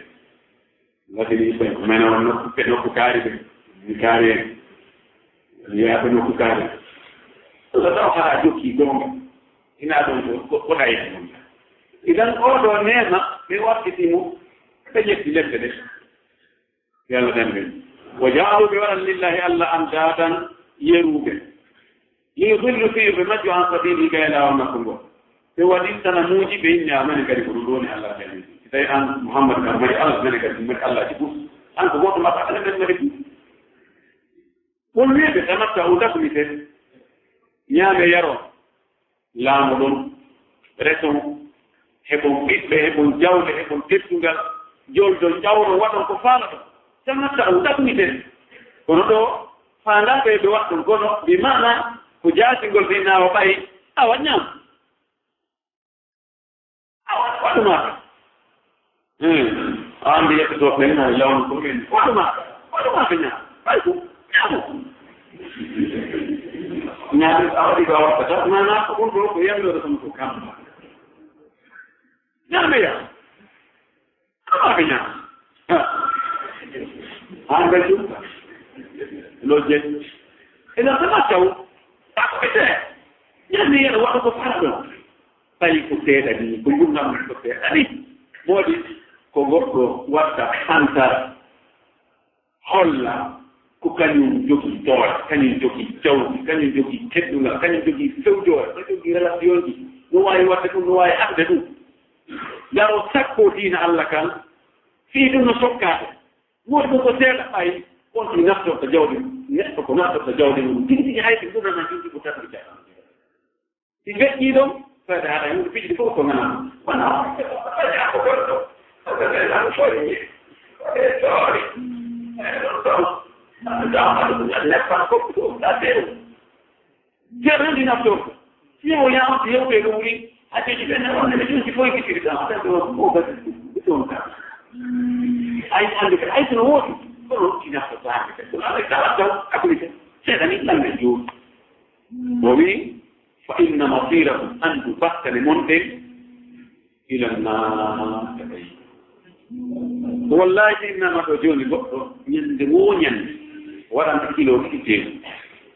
lataniɓe ko men on nokku kaari ɓe kaari en yiyaaɓe nokku kaari so taw haa jokki gonga ina ɗon ko ɗayi mon idan oɗo nema ɓe waɗɗitimo ɓe ƴetti leɗɗe ɗe yalla ɗen ɓen wo jaaru ɓe waɗan lillahi Allah amdadan yeruɓe liyudillu fihi ɓe majjo an sabili ga e lawol makko ngol ɓe waɗi sanamuuji ɓe yimɓe amani kadi ko ɗum ɗoni Allah tani tawi an Mouhammad kan mari Allah mene kadi mari Allah ji bus an ko goto mabɓe ala men mari bus won wiɓe tamatta o dafnite ñaame yaro laamu ɗon reson heɓon ɓiɓɓe heɓon jawle heɓon teddungal joldo jawro waɗon ko faala ɗon tamatta o dafnite kono ɗo faandaɓe ɓe waɗɗon kono bi mana ko jaatingol finnawa ɓayi awa ñaam awa waɗumaka a andi yettoto ɓenna lawnu ko ɓen waɗumaka ñaam ɓay ko ñaamu ñaami a waɗi ko a waɗata mana ko ɗum ɗo ko yamɗoɗo tan ko kam ñaameya amaka ñaam an ɓay ɗum lojje ena sama taw takoɓete ñande yeɗa waɗa ko fara ɗon tawi ko seeɗa ni ko gurnam ko seeɗa ni moɗi ko goɗɗo watta antara holla ko kañum jogii doole kañum jogii jawdi kañum jogii teddungal kañum jogii fewjoore no jogii relation ji no waawi waɗde ɗum no waawi arde ɗum garo sakko diina Allah kan fii ɗum no sokkaade moɗi ɗum ko seeɗa ɓayi on ti naftorta jawdi neɗɗo ko naftorta jawdi mum tigi tigi hayde gurdana tigi ko tatɗi ca si feƴƴii ɗon fayde haɗa yimɓe piɗɗi fof ko ngana wona ko goɗɗo ceerndi naftorta si o yaama so yewte ɗum wi hadeji ɓenne on ene junti fof kitiri tan ɗon ka ay ande kadi hay sono woodi kono ci naftortaake kadi ɗum ala kala taw activité seeɗani lamɓe jooni o wi fa inna masirakum andu battane monɗen ila nnaar wallahi innama ɗo jooni goɗɗo ñande woñande waɗanta kilo ɗiɗi teeɗu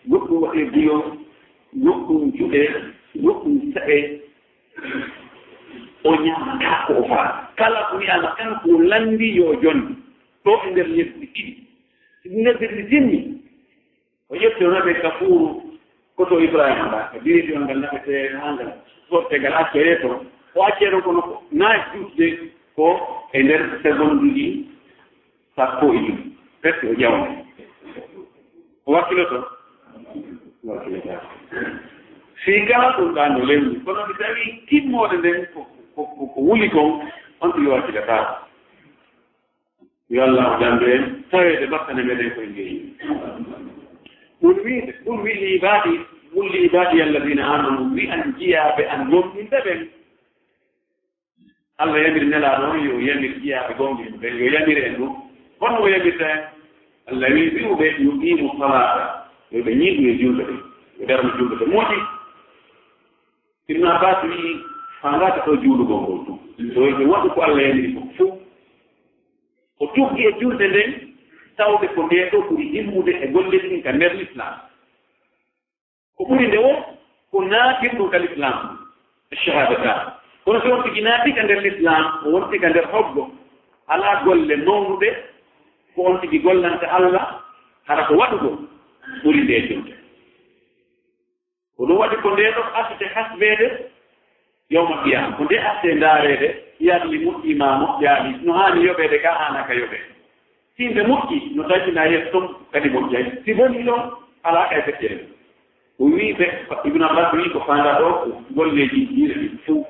goɗɗum waɗe buyo goɗɗum juɗe goɗɗum saɗe o ñaamata ko o faa kala ko wiyama tan ko lanndi yo jonde ɗo e nder lesdi ɗiɗi nder lesdi timmi o ƴettonoɓe kafuru koto Ibrahima ba ko diriti on ngal nafete ha ngal sortegal accere to o accere kono nayi juutde ko e nder seconde uji sappo e ɗiɗi presque o ƴawne o wakkilo to wakkilota fii kala ɗum ɗa no lewni kono mi tawi timmode nden ko wuli kon on ɗum yo wakkilata yo Allah jambe en tawede battane meɗen koye ngeyi قل لعبادي الذين آمنوا بأن جيا بأن مؤمن بهم الله يمر نلا نو يمر جيا بقوم بهم يمر إنه هو يمر الذي يقيم الصلاة يبنيه يجوز يدرم يجوز موتي إن أبات لي فانغات تجول قوم so wadu ko Allah yamiri fu o tuggi e juurde nden tawde ko nde ɗo ɓuri himmude e golleɗin ka nder l'islam ko ɓuri nde o ko naatirɗum ka l'islam shahadata kono so wonti ki naati ka nder l'islam o wonti ka nder hoggo ala golle mawnude ko on tigi gollante Allah hara ko waɗugo ɓuri nde juurde ko ɗum waɗi ko nde ɗo asete hasbeede yawma qiyama ko nde aste ndaarede yalli moƴƴima moƴƴaali no haani yoɓeede ka haanaka yoɓeede si nde moƴƴi no taƴina yettom kadi moƴƴay si boni ɗon alaa kay feƴƴeede o wiiɓe Ibn Abbas wii ko faanda ɗo golleeji jiire ɗi fuu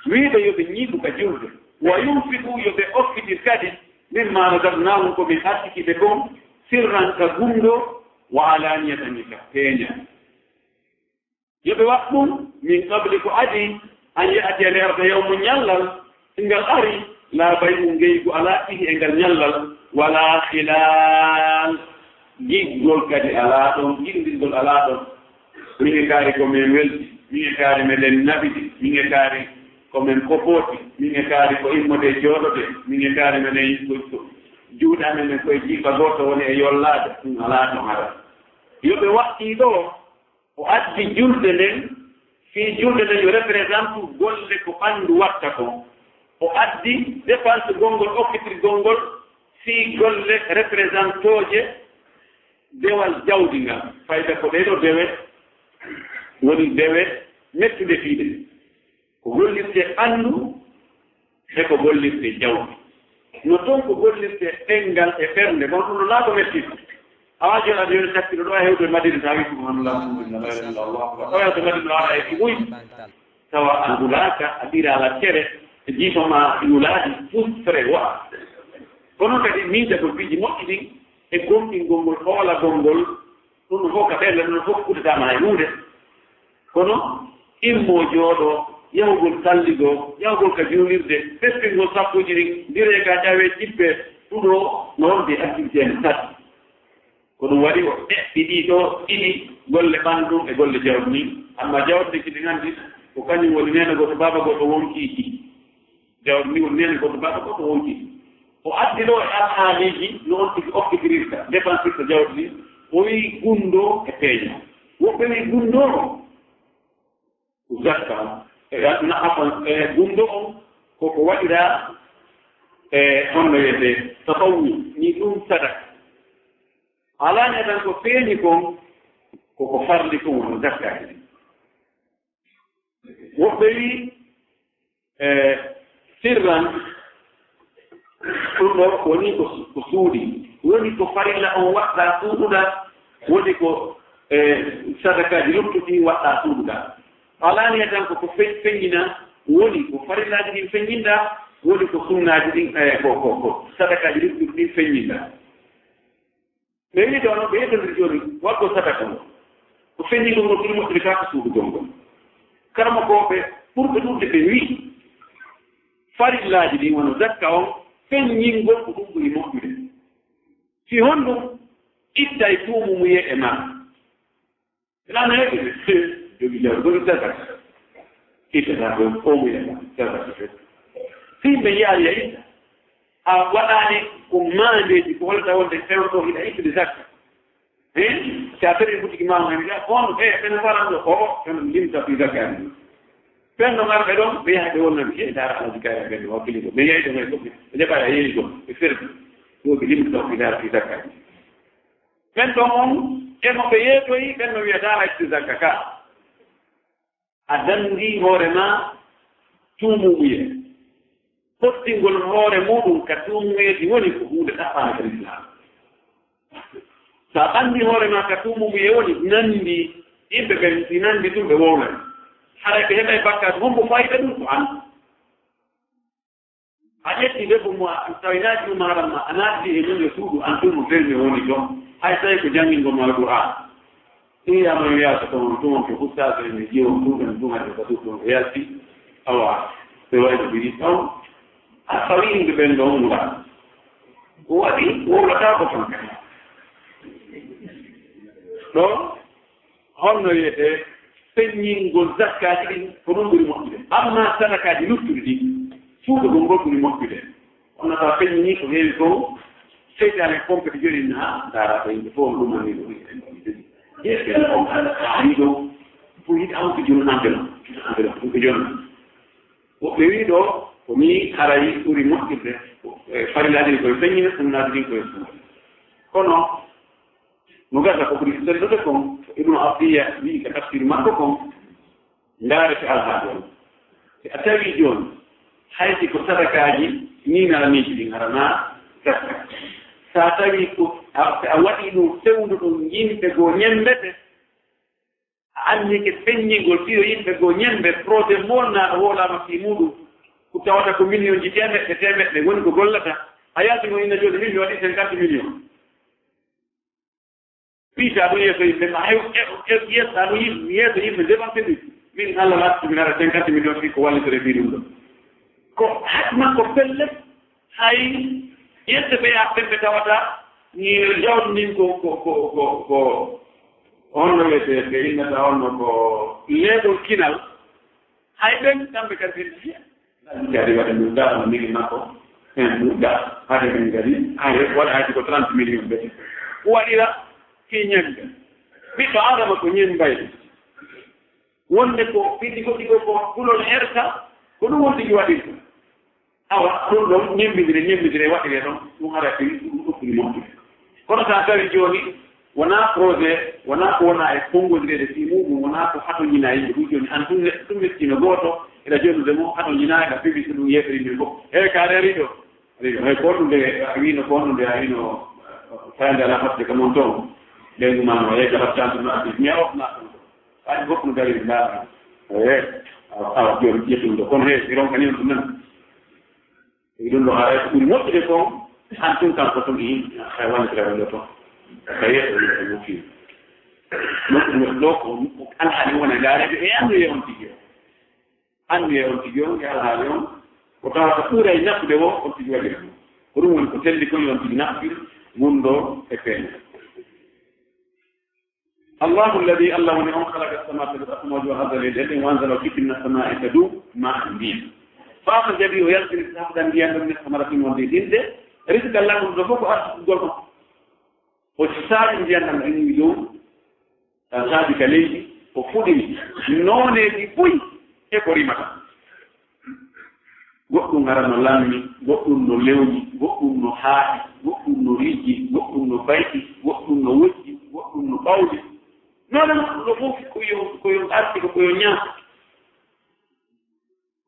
wiiɓe yoɓe ñiiɓu ka juurde wa yunfiku yoɓe offitir kadi mimma razaqnahum ko min artikiɓe kon sirran ka gunndo wa alaniyatan ka peeña yoɓe waɗ ɗum min qabli ko adi an ya'ti leerde yawmu ñallal ngal ari laa bay'u ngeygu alaa ɗihi e ngal ñallal wala khilal giggol kadi alaa ɗon giɗndirgol alaa ɗon min e kaari ko min welti min e kaari meɗen naɓiɗi min e kaari ko men kopooti min e kaari ko immode jooɗoɗe min e kaari meɗen juuɗe amen koye jiifa gooto woni e yollaade ɗum alaa ɗon hara yoɓe waɗɗii ɗo o addi julde nden fii julde nden yo représente golle ko ɓanndu watta ko o addi dépense gongol okkitirgol ngol fii golle représentooje dewal jawdi ngal fayda ko ɗeɗo dewe woni dewe mettude fiiɗe ko gollirte ɓanndu eko gollirte jawdi no toon ko gollirte ɗengal e ɓernde gon ɗum no laago mettiɗo awa joɗaɗo yoni sakkiɗo ɗo a hewde madina tawi subhanallah oyato madina waɗa e ɗiɓuy tawa a ngulaka a ɗirala cere e jiifama yulaadi fustre waɗa kono kadi miija ko piiji moƴƴi ɗin e gomɗingol ngol hoolagol ngol ɗum no fof ka ɓelle ɗum no fof kuɗetama hay hunde kono immo jooɗo yahugol salligoo yahugol ka juulirde fespingol sappuji ɗin ndire ka ƴawe jippe ɗuɗo no wonde activité ene tati ko ɗum waɗi o ɗeɓɓi ɗiɗo ɗiɗi golle ɓandu e golle jawdi ni amma jawdi kiɗi nganndi ko kañum woni nene goto baba goɗɗo wonkiiki jawdi ni woni nene goto baba goɗɗo wonkiiki o addi ɗo e alhaaliji no on tigi okkitirirta dépensirta jawdi ni o wii gundo e peeña woɓɓe wii gundo zakka gundo on koko waɗira e honno wiyete tasawwu ni ɗum sadaka alaani tan ko feeñi kon koko farli kon wono zakkaji ɗi woɓɓe wii sirran ɗum ɗo woni ko suuɗi woni ko farilla on waɗɗa suuɗuɗa woni ko sadakaji luttuɗi waɗɗa suuɗuɗa alaani tan koko feññina woni ko farillaji ɗin feññinɗa woni ko sunnaji ɗin ko sadakaji luttuɗi ɗin feññinɗa ɓe wi ɗo noon ɓe yettondir jooni waɗgo sadaka ngo ko feññingol ngol ɗum moƴƴiri kaka suudugol ngol karma koɓe pour ɓe ɗurde ɓe wii farillaji ɗin wono zakka on feññingol ko ɗum ɓuri moƴƴude si honɗum itta e tuumumuye e ma elano heɓide jogi jawdi goɗi zakata ittata ɗon omuye ma zakata fe si ɓe yiyaali a itta a waɗaani ko maandeji ko hollata wonde fewɗo hiɗa ittude zakka si a tawi butiki ma hen wiya on ɓene waranɗo o ɓen limta fi zakkani ɓen ɗo ngarɓe ɗon ɓe yaha ɓe wonnami e dara alaji kayra ɓenne wakkiligo ɓe yeyi ɗon e fof ɓe jaɓa a yeeyi ɗon ɓe ferdi ɗo ɓe limta fi dara fi zakkani ɓen ɗon on eno ɓe yeetoyi ɓen no wiyata ittude zakka ka a danndi hoore ma tuumuɓuye pottingol hoore muɗum ka tuumuyeji woni ko hunde ɗaɓɓaaka l'islam so a ɓanndi hoore ma ka tuumuɓuye woni nanndi yimɓe ɓen si nanndi ɗum ɓe wownan haray ɓe heɓa e bakkat hombo fayida ɗum ko an a ƴetti debbo mo tawinaaji ɗum haram ma a naatdi e ɗum e suudu an ɗum fermi woni ɗon hay tawi ko janngingol ma alqur'an iyama wiyata toon ɗum ko ustade ene ƴeewa ɗumen ɗumade ka ɗum ɗon ko yalti awa ɓe wayno ɓiri taw a tawi yimɓe ɓen ɗo umra ko waɗi wowlata ko ton kadi ɗo holno wiyete feññingol zakkaji ɗin ko ɗum ɓuri moƴƴude amma sadakaji luttuɗi ɗi suuɗo ɗum ngol ɓuri moƴƴude onno tawa feññini ko heewi ko seytane compéti joni ha dara ko yimɓe fof ɗumani ɗo ɗo pour yiɗi awti jooni enveloppe ɗum ko jooni woɓɓe wii ɗo ko mi haray ɓuri moƴƴirde farillaji ɗin koye feññine sunnaji ɗin koye suuɗe kono no gasa ko ɓuri sellude kon ibnu abdiya wii ka tafsir makko kon ndaarete alhaali on si a tawi jooni hayti ko sadakaji ninalamiiji ɗin harana gasa sa tawi ko a waɗi ɗum fewdu ɗum yimɓe goo ñembete a anni ke feññingol fiyo yimɓe goo ñembe projet molnaɗo woolama fi muɗum ko tawata ko million ji temeɗɗe woni ko gollata a yaltimo inna joni min mi waɗi 50 millions wiita ɗum yeeso yimɓe ma yetta ɗum yimɓe yeeso yimɓe dépensé ɗum min Allah wattumin ara 50 millions fi ko wallitore fi ɗum ɗo ko hatma ko pelle hay yette ɓe tawata ni jawdi ndin ko honno wiyete ɓe innata honno ko leeɗol kinal hay ɓen kamɓe kadi ɓen fiya kadi waɗa ɗum daɗo ndigi makko hen ɗum ga hade men kadi waɗa hayde ko 30 millions ɓe waɗira ki ñemɓe ɓiɗɗo adama ko ñembayde wonde ko fiɗɗi goɗɗi ko ɗulon erta ko ɗum won tigi waɗirta awa ɗum ɗon ñembidire waɗire ɗon ɗum hara fi ɗum ɗuɗɗuri moƴƴude kono sa tawi jooni wona projet wona ko wona e konngodireede fi muɗum wona ko hatoñina yimɓe ɗum jooni an ɗum mettino gooto ila jonnude mo haɗo ñinaga pibi so ɗum yeɓrinde fof e kaare ariɗo hay koɗude a wino konnude a wino fayande ala fadde ko noon toon leyngumano e gaɓattante no addi mi ofna ɗum aɗi fof no dari mbaɗa awa joni ƴettude kono he si ronka ni ɗum nan e ɗum ɗo ha ɓuri moƴƴude ko han tun kanko toon yimɓe hay wondetirewonde toon ka yeeɗo mofii ɗo ko alhaali wona gaarede e anduye on tigi o anduye on tigi o e alhaali on ko tawa ko ɓuura e naftude o on tigi waɗira ko ɗum woni ko telli koye on tigi naftir gunɗo e feeña الله الذي الله من خلق السماوات والأرض وهذا الذي وأنزل في السماء تدوم ماء بين فأخرج به ويلقي السحاب بيان من الثمرات والدين ده رزق الله من رفوق أرض وتساعد بيان من يدوم تساعد كليه وفودي نون يبوي يكوريما goɗɗum ngarano lammi goɗɗum no lewni goɗɗum no haaɗi goɗɗum no riiji goɗɗum no bayɗi goɗɗum no wojji goɗɗum no ɓawdi noon no fof koyo arti ko koyo ñaata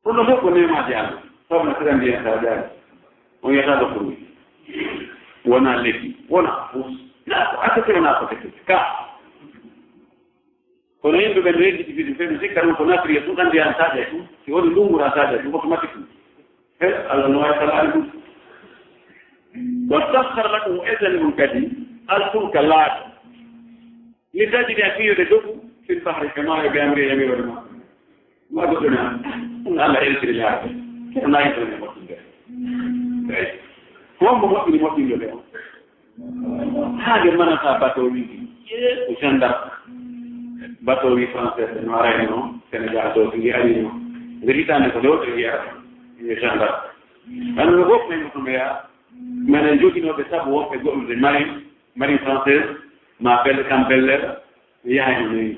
ɗum ɗo fof ko nemaji Allah sabna sira ndiyen sa jaari on yiyata ɗo komi wona lekki wona fus ko asete wona ko tekete ka kono yimɓe ɓe no yedditi fiɗi fe mi sikka ɗum ko nafriya ɗum ɗan ndiyan saɗe ɗum si woni ndungur ha saɗe ɗum automatique الله نوعي طلعه وسخر لكم إذن كدي الفلك اللعب لتجد فيه ردوه في البحر كما بأمر يمير الماء ما قلنا الله يسر الله كيف لا يسر المؤمن ده هو مؤمن المؤمن ده هذا ما نصاب باتوي وشندر باتوي فرنسا نوارينو سنجاء توسي أرينو بريطانيا كدوت يا يشندر أنا نقول من كمية من الجوكي نو بسبب وقت يقول المارين فرنسيس ما بيل كامبيلر يعني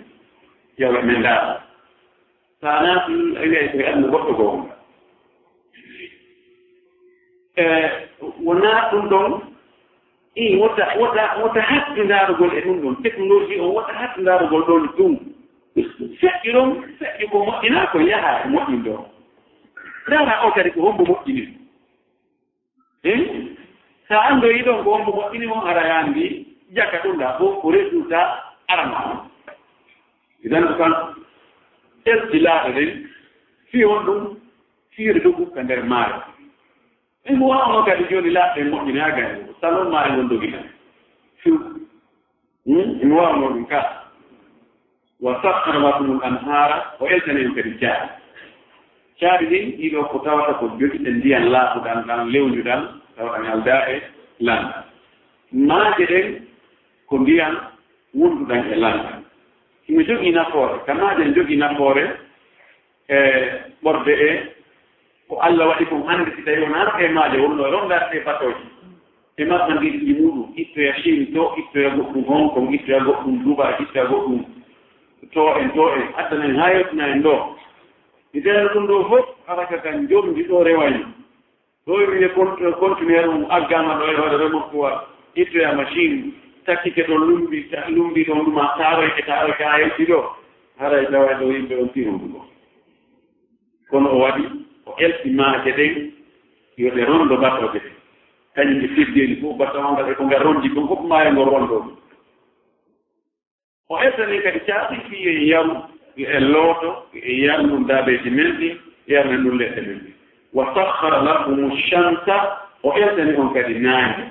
يلا من ده فأنا إلى أن نقول لكم ونحن إيه وتحت دار قول إنهم تكنولوجيا وتحت دار قول دون توم سكيرهم إناكم يا مؤمن دون لا أوكي هم بمؤمنين سأندو يدون هم بمؤمنين وأريان دي جاكتون ده هو رسولة أرمان إذا كان استلاء في وندم في ردوك كندر مار هو أنا كذي جوني لا المؤمنين أجانب سلام مار وندوكنا شو هو أنا منك وسخر لكم الأنهار وإلتني كرجال Cari ido ko tawata ko jodi e ndiyan laaɓuɗan ɗan lewjuɗan tawata ñalda e landa maaje ɗen ko ndiyan wonduɗan e landa imi jogii nafoore ka maaje jogii nafoore e ɓorde e ko Allah waɗi kon hannde si tawi wonano e maaje wonno e rondarte e batoji e marchandise ɗi muɗum ittoya Chine to ittoya goɗɗum Hong Kong ittoya goɗɗum Dubai ittoya goɗɗum to en addanen ha yettina en ɗo idere ɗum ɗo fof araka kan jomdi ɗo rewayi ɗo wine continuer ɗum aggama ɗo e hoore remorquoir ittoya machine takkike ɗo lumbi ɗon ɗuma taroyke ha yetti ɗo haray tawa ɗo yimɓe on tirundugo kono o waɗi o elti maaje ɗen yoɓe rondo battoɓe ɗe kañum ɓe firdeni fof batta o ngal e ko ngal rondi ɗum fof maayo ngo rondo ɗum o eltani kadi caaɗi fiye yaru e looto e yarnum daabeji men ɗi yarne ɗum leɗɗe men ɗi wa sahara lakum chamsa o eltani on kadi naange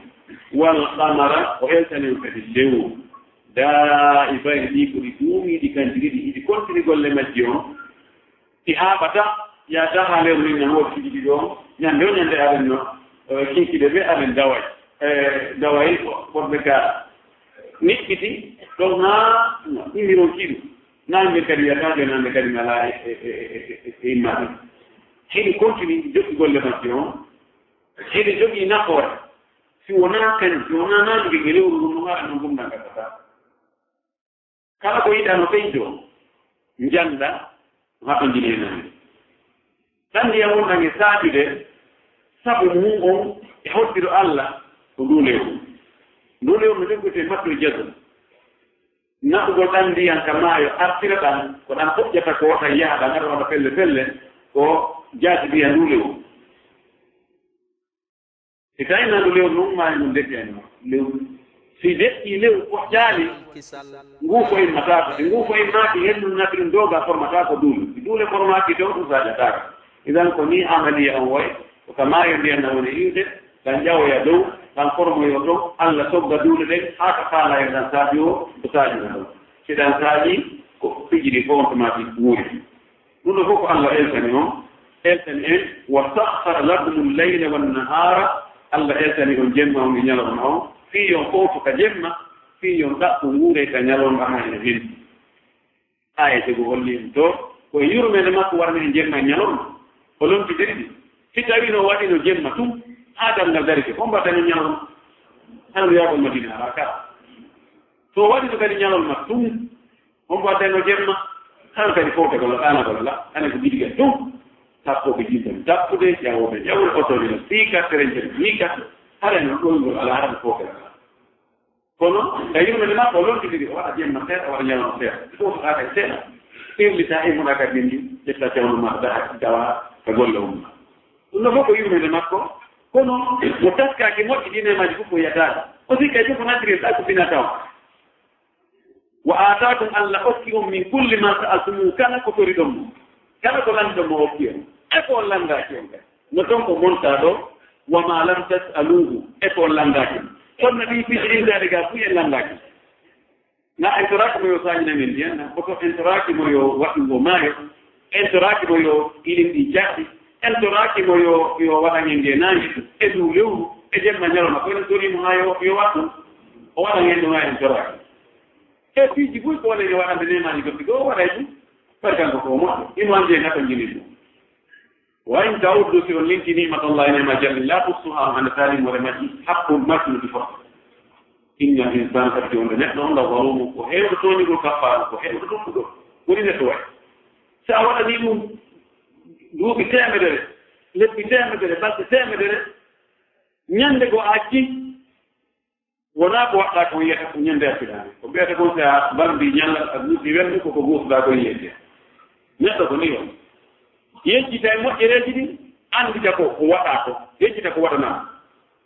wal qamara o eltani on kadi lewu daa'ibayni ɗi ko ɗi duumiiɗi kanji ɗiɗi iɗi continue golle majji on ɗi haaɓata yaata haa lewru ndi nan woodi ɗiɗi ɗon ñande o ñande aɗen no kinkiɗe ɓe aɗen daway daway ɓorɓe ga niɓɓiti ɗon haa ɗimiron kiɗu naambe kadi yataɓe naambe kadi ngalaa e immaɗi heɗi continue jogi golle majji on heɗi jogii nafoore si wonaa kañum si wonaa naamge ge lewru ndu no haɗa no gumna gattata kala ko yiɗa no ɓeydo njannda no haɗo njini e naamde ɗan ndiyam wonɗan e saaɗude sabu mum on e hoɗɗiro Allah ko ndu lewru no joggete matto jadol naɓugol ɗan ndiyan ka maayo artira ɗan ko ɗan hoƴƴata ko tan yaha ɗan aɗa waɗa pelle ko jaati mbiya ndu lew si tawina ndu lew noon maani ɗum deƴƴani lew si deƴƴi lew ko jaali nguu ko immatako si nguu ko immaki henndu nafirin dooga formatako duule si duule formaki to ɗum saƴataka idan ko ni amaliya on woy ko maayo mbiyanna woni iwde tan ƴawoya dow tan formoyo to Allah sogga duule ɗen haa ka faalayo tan saabi o ko saajina ɗon si ɗan saaji ko fijiri ko wontomaki wuuri ɗum ɗo fof ko Allah eltani on eltani en wa sahara lakum leyla wannahara Allah eltani on jemma on e ñalawma on fiyon fof ka jemma fiyon ɗaɓɓo wuure ka ñalawma ha ene hindi aya tego hollima to ko yurmede makko warni e jemma e ñalawma o lontidiri ɗi si tawi no waɗi no jemma tum haadal ngal darike ko mbaɗani ñalawma hano yaɓol madina ala ka so waɗi no kadi ñalawma tum on mbaɗano jemma hano kadi fowtagolo ɗanagola hane ko jiɗigal tum tappoɓe jintani tappude ƴawoɓe ƴawre otone no siika terencene miika hareno ɗoygol ala haɗa fowtagala kono a yurmede makko o lontidiri o waɗa jemma seeɗa waɗa ñalawma seeɗa fof haɗa e seeɗa ɓirlita e muɗa kadi ndi ƴetta cawno ma dawa ka golle umma ɗum no fof ko yurmede makko kono mo taskaki moƴƴi ɗinemaji fof ko yiyataɗe aussi kay fof ko nattirirɗa ko fina taw wa atakum Allah okki on min kulli ma sa'altumu kala ko tori ɗon mo kala ko landi ɗon mo okki on e ko on landaki on kay no toon ko monta ɗo wa ma lam tas'aluhu e ko on landaki sonno ɗi fijirindade ga fu en landaki na entoraki mo yo sañina men ndiyan koto entoraki mo yo waɗugo maayo entoraki mo yo ilin ɗi jaɗɗi entoraki mo yo waɗan e ngenaji e dow lewru e jemma ñalawma ko enen torimo ha yo waɗɗum o waɗan hen ɗum ha entoraki e piiji fof ko wonene waɗande nemaji goɗɗi go waɗay ɗum par kanko ko moƴƴo ino andi nato jini ɗum wayin tawuddu si on linti nimatallahi nema jalli la tussuha hande talimore majji hakku masnude fof inna l'insane kadi wonde neɗɗo on la warumu ko heewɗo toñigol kaffaaru ko heewɗo ɗumɗuɗo woni neɗɗo wayi so a waɗani ɗum duuɓi temedere lebbi temedere balɗe temedere ñande go acci wonaa ko waɗɗa ko yiyata ko ñande acciɗaani ko mbiyata kon so a bardi ñalla a duuɓi welde koko guusɗa ko yiyete neɗɗo ko ni on yejjita e moƴƴereeji ɗi anndita ko waɗa ko yejjita ko waɗanaa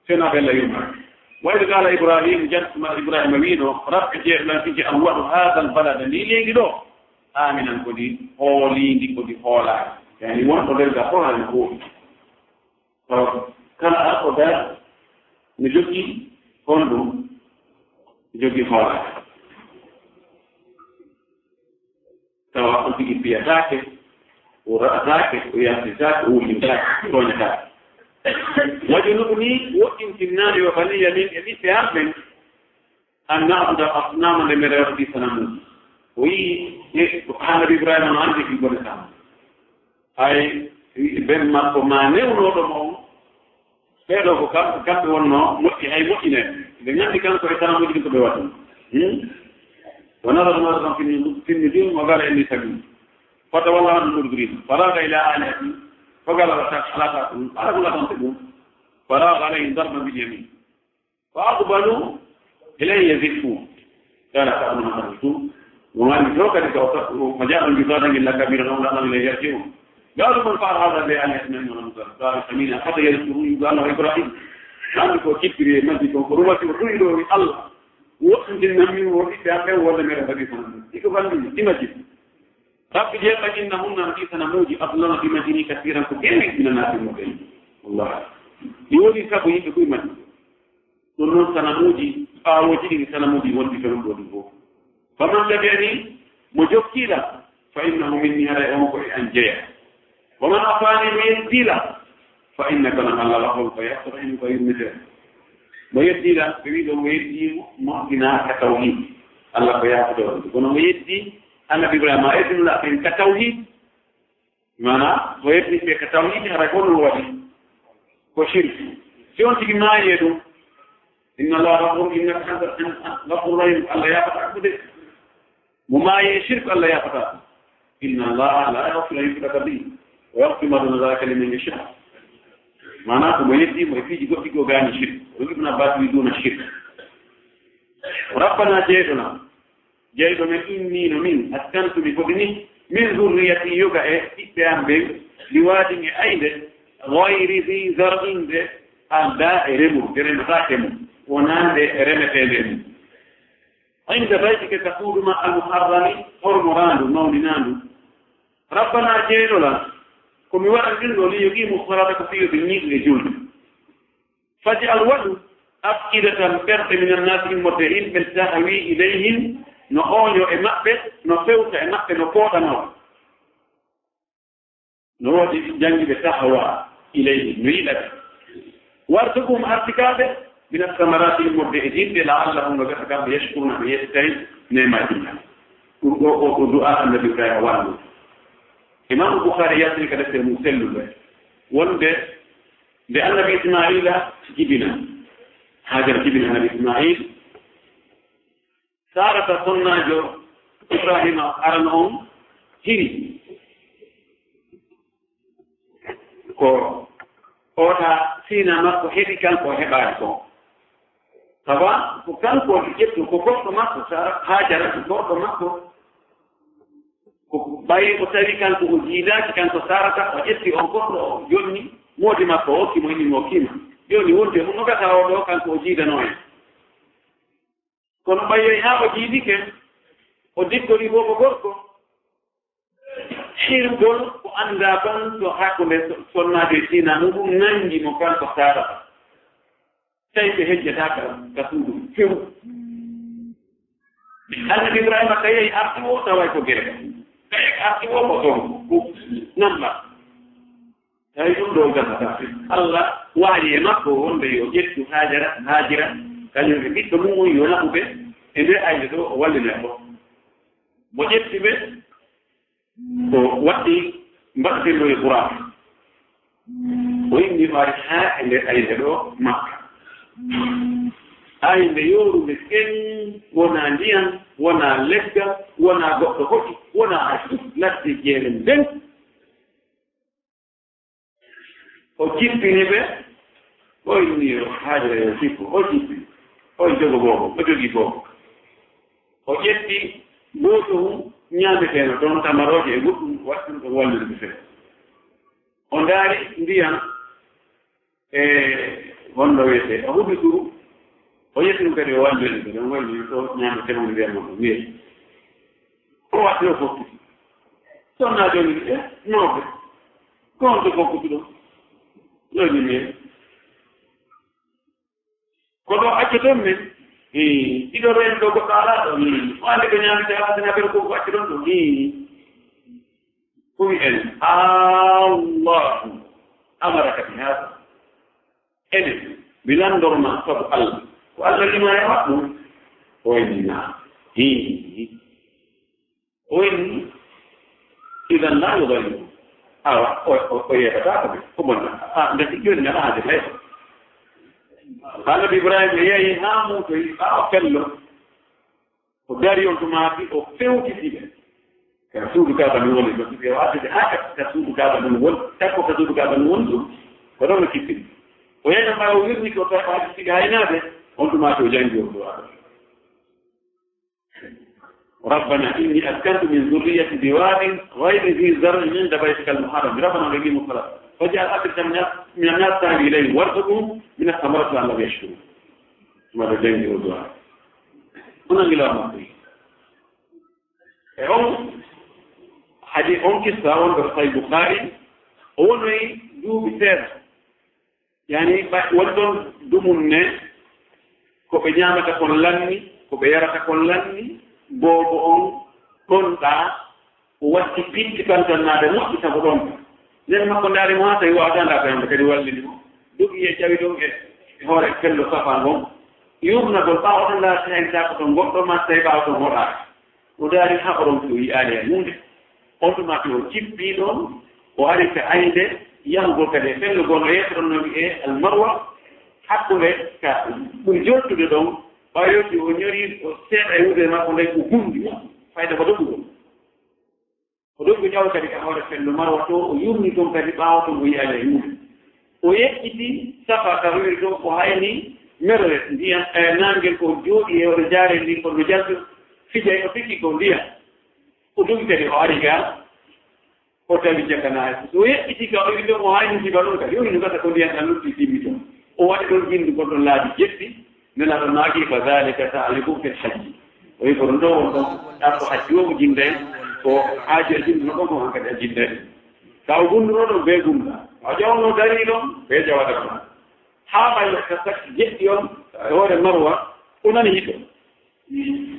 sena bella yurmaki وإذ قال إبراهيم جد ما إبراهيم وينه رب جعل فيك أول هذا البلد لي له آمنا كدي هولي كدي هولا يعني وانت درجة هولا نقول كان أخذ نجوكي كندو نجوكي هولا سواء كنت في ذاك ورأذاك ويأتيك ويمتاك كونك وجنبني وامتناني وبني من ابي عبد ان نعبد اصناما لم يرد سنم وي سبحان ابراهيم عندي في بلسان اي بن ما ما نيو دو مو فيدو ko kambe wonno motti hay mottine de ñandi kanko e tan moƴƴi ko be waɗi ونرى ما في النجوم وقال اني سبيل فتولى عن المدبرين فراغ الى آلهته فقال أرغب لكم تقول فراغ عليهم ضربا باليمين فأقبلوا إليه يزفون قال فأنا ما تركتم وما نتوقع وجاء الجزارة إلا كبيرا ولا أمر إليه يرجعون قالوا من فعل هذا بآلهة من ونمزر قال سمينا حتى يذكرون قال له إبراهيم عندك كبري مسجد وقربة وقيلوا من الله وأنت النمي وقيت أمه ولا ميرا بديسنا يقول لي مسجد رب جل إنهن في سنموجي أظلم في مدينة كثيرا كثيرا من الناس المؤمنين والله يولي سابو يبقى مدينة نون سنموجي أوجي سنموجي ولي فرم ودفو فمن تبعني مجوكيلا فإنه مني على أمك أنجيا ومن أفاني ويديلا فإنك لما الله لهم فيحصر إنك يرمزه ويديلا فإذا ويدي مؤمنا كتوحيد الله فيحصر ويدي أنا بإبراهيم إذن الله في كتوحيد معنى ويبني في كتوحيد هرقون الوالي وشرك سيون تجي ما يدو إن الله رغم إنك غفور رحيم الله يفتح بدك وما يشرك الله يفتح إن الله لا يغفر يشرك به ويغفر ما دون ذلك لمن يشاء معناه ما يدي ما يفيد يقول غاني شرك ويقول بعد بدون الشرك ربنا جئتنا جايدو من إني نمين أسكنت بفضني من ذريتي يوغا إتبام بي liwaadi e aynde gayri zi zarin de anda e remur de rematake mum wonande e remetede mum inde baytike ka suuduma almuharrami hormorandu mawninandu rabbana jeenolan komi waɗan ɗo li yogimu salata ko fiyo ɓe ñiɗle julde faji al waɗu afidatan ɓerɗe min annasi immorde yimɓe tahwi ilayhim no ooño e maɓɓe no fewta e maɓɓe no pooɗanoo no woodi janngiɓe tahwa ilayhim no yiɗaɓe wartugum artikaɓe min asamarati immorde e jinɗe laallahum no gasa kamɓe yashkuruna ɓe yettay nemajiña ɗum ɗo o ko du'a annabi ibrahima waɗnu imam Bukhari yasni ka deftere mum selluɓe wonde nde annabi ismaila jibina hajara jibina annabi ismail sarata sonnajo ibrahima arano on hiri ko oɗa sina makko heɓi kanko heɓaani kon tawa ko kanko ƴettu ko goɗɗo makko sara hajara ko goɗɗo makko ko ɓayi ko tawi kanko o jiidaaki kanko sarata o ƴetti on goɗɗo o jonni moodi makko o hokkimo inni o kima joni wonde no gata o ɗo kanko o jiidano en kono ɓayoy haa o jiidike o dikkori bo ko gorko hirgol ko annda tan to hakkunde sonnaade sina muɗum nangi mo kanko sarata tawi ɓe hejjataka ka suudu few annabi ibrahima tawi arti o taway ko gere tawi arti o ko toon namba tawi ɗum ɗo gasata allah waaji e makko wonde yo ƴettu haajira kañum ɓe ɓiɗɗo mum on yo naɓuɓe e nde ayde ɗo o wallina ɗo mo ƴetti ɓe ko waɗɗi mbaɗtirɗo e qouran o inni o ari haa e nde ayde ɗo makka ayde yorude ken wona ndiyan wona leggal wona goɗɗo hoɗi wona ladde jeere nden o jippini ɓe o inni haajere yo sippo o jippini o jogo boobo o jogii boobo o ƴetti gooto mum ñaameteeno toon tamarooje e goɗɗum wattum ɗo wallude ɓe feere o ndaari ndiyan e honno wiyete o huɓi turu o yetti ɗum kadi o wallude ɓe ɗon walli to ñaameteeno ndiyan mon o wiye o watti o foftuti sonnaa joni e nooɓe gonto foftuti ɗon joni mbiye ko ɗo acca toon men ɗiɗo reen ɗo goɗɗo alaa ɗo o andi ko ñaamete alasina ɓere koko acca ɗon ɗo kumi en allahu amaraka bi hada enen mi landorma sabu allah ko allah lima e waɗɗum o enni na o enni idan la yudayimu awa o yeɓata ko ɓe ko bonna ndeti joni ngana haade hay annabi ibrahima yeehi haa muutoyi haa o fello o dari on to maafi o fewtitiɓe ka suudu kaaba mi woni ɗo ɓe wasde haa ka suudu kaaba ɗum woni takko ka suudu kaaba ɗum woni ɗum ko ɗon no kippini o yeyna mbawa o wirni ko tawaji siga haynaaɓe on to maafi o jangi o ɗo aɗa ربنا إني أسكنت من ذريتي بواد غير ذي زرع عند بيتك المحرم ربنا لقيم الصلاة فجعل أكثر من الناس تهوي إليه وارزقهم من الثمرات لعلهم يشكرون ماذا جنجي والدعاء هنا إلى مصري حديث قصة في البخاري أولي دو بسير يعني ولدن دمنا ko ɓe ñaamata kon lanni ko ɓe yarata kon lanni boobo on gonɗa o watti pitti tantannaade moƴƴi sago ɗon nden makko ndaari mo haa tawi waatanda ɓeamde kadi wallini mo dogi e jawi ɗon e hoore fello safa ngon yurnagol ɓaawotanda hentako ton goɗɗo ma tawi ɓaawa ton hoɗaaka o daari haa oɗon fi o yiyaani e hunde on tuma fi o jippii ɗon o ari ka aynde yahugol kadi e fello gon o yeesoɗon no wi'e almarwa hakkunde ka ɓuri jottude ɗon ɓayooti o ñori o seeɗa e wude makko nde ko gundi fayda ko doggugol o doggu ƴaw kadi ka hoore fello marwa to o yurni toon kadi ɓaawa ton o yiyaani e hunde o yeƴƴiti safa ka wiri to ko hayni merre ndiyan naangel ko jooɗi e oɗo jaare ndi kono jaltu fija o fikki ko ndiyan o dogi kadi o ari gaa o tawi jakana so yeɓɓiti ka o wiɗo mo hayni siba ɗon kadi o hino gata ko ndiyan tan lutti timmi toon o waɗi ɗon bindu gonɗon laabi jeɗɗi nelaɗo naagi fa dalika taalikum fil hajji o wi kono ɗo won ɗon ɗarɗo hajji o mo jinde ko haaji a jinduno ɗon ko han kadi a jinde taw gunduno ɗon be gunda a ƴawno dari ɗon be jawata ɗon haa ɓay ka sakki jeɗɗi on e hoore marwa o nani hiɗo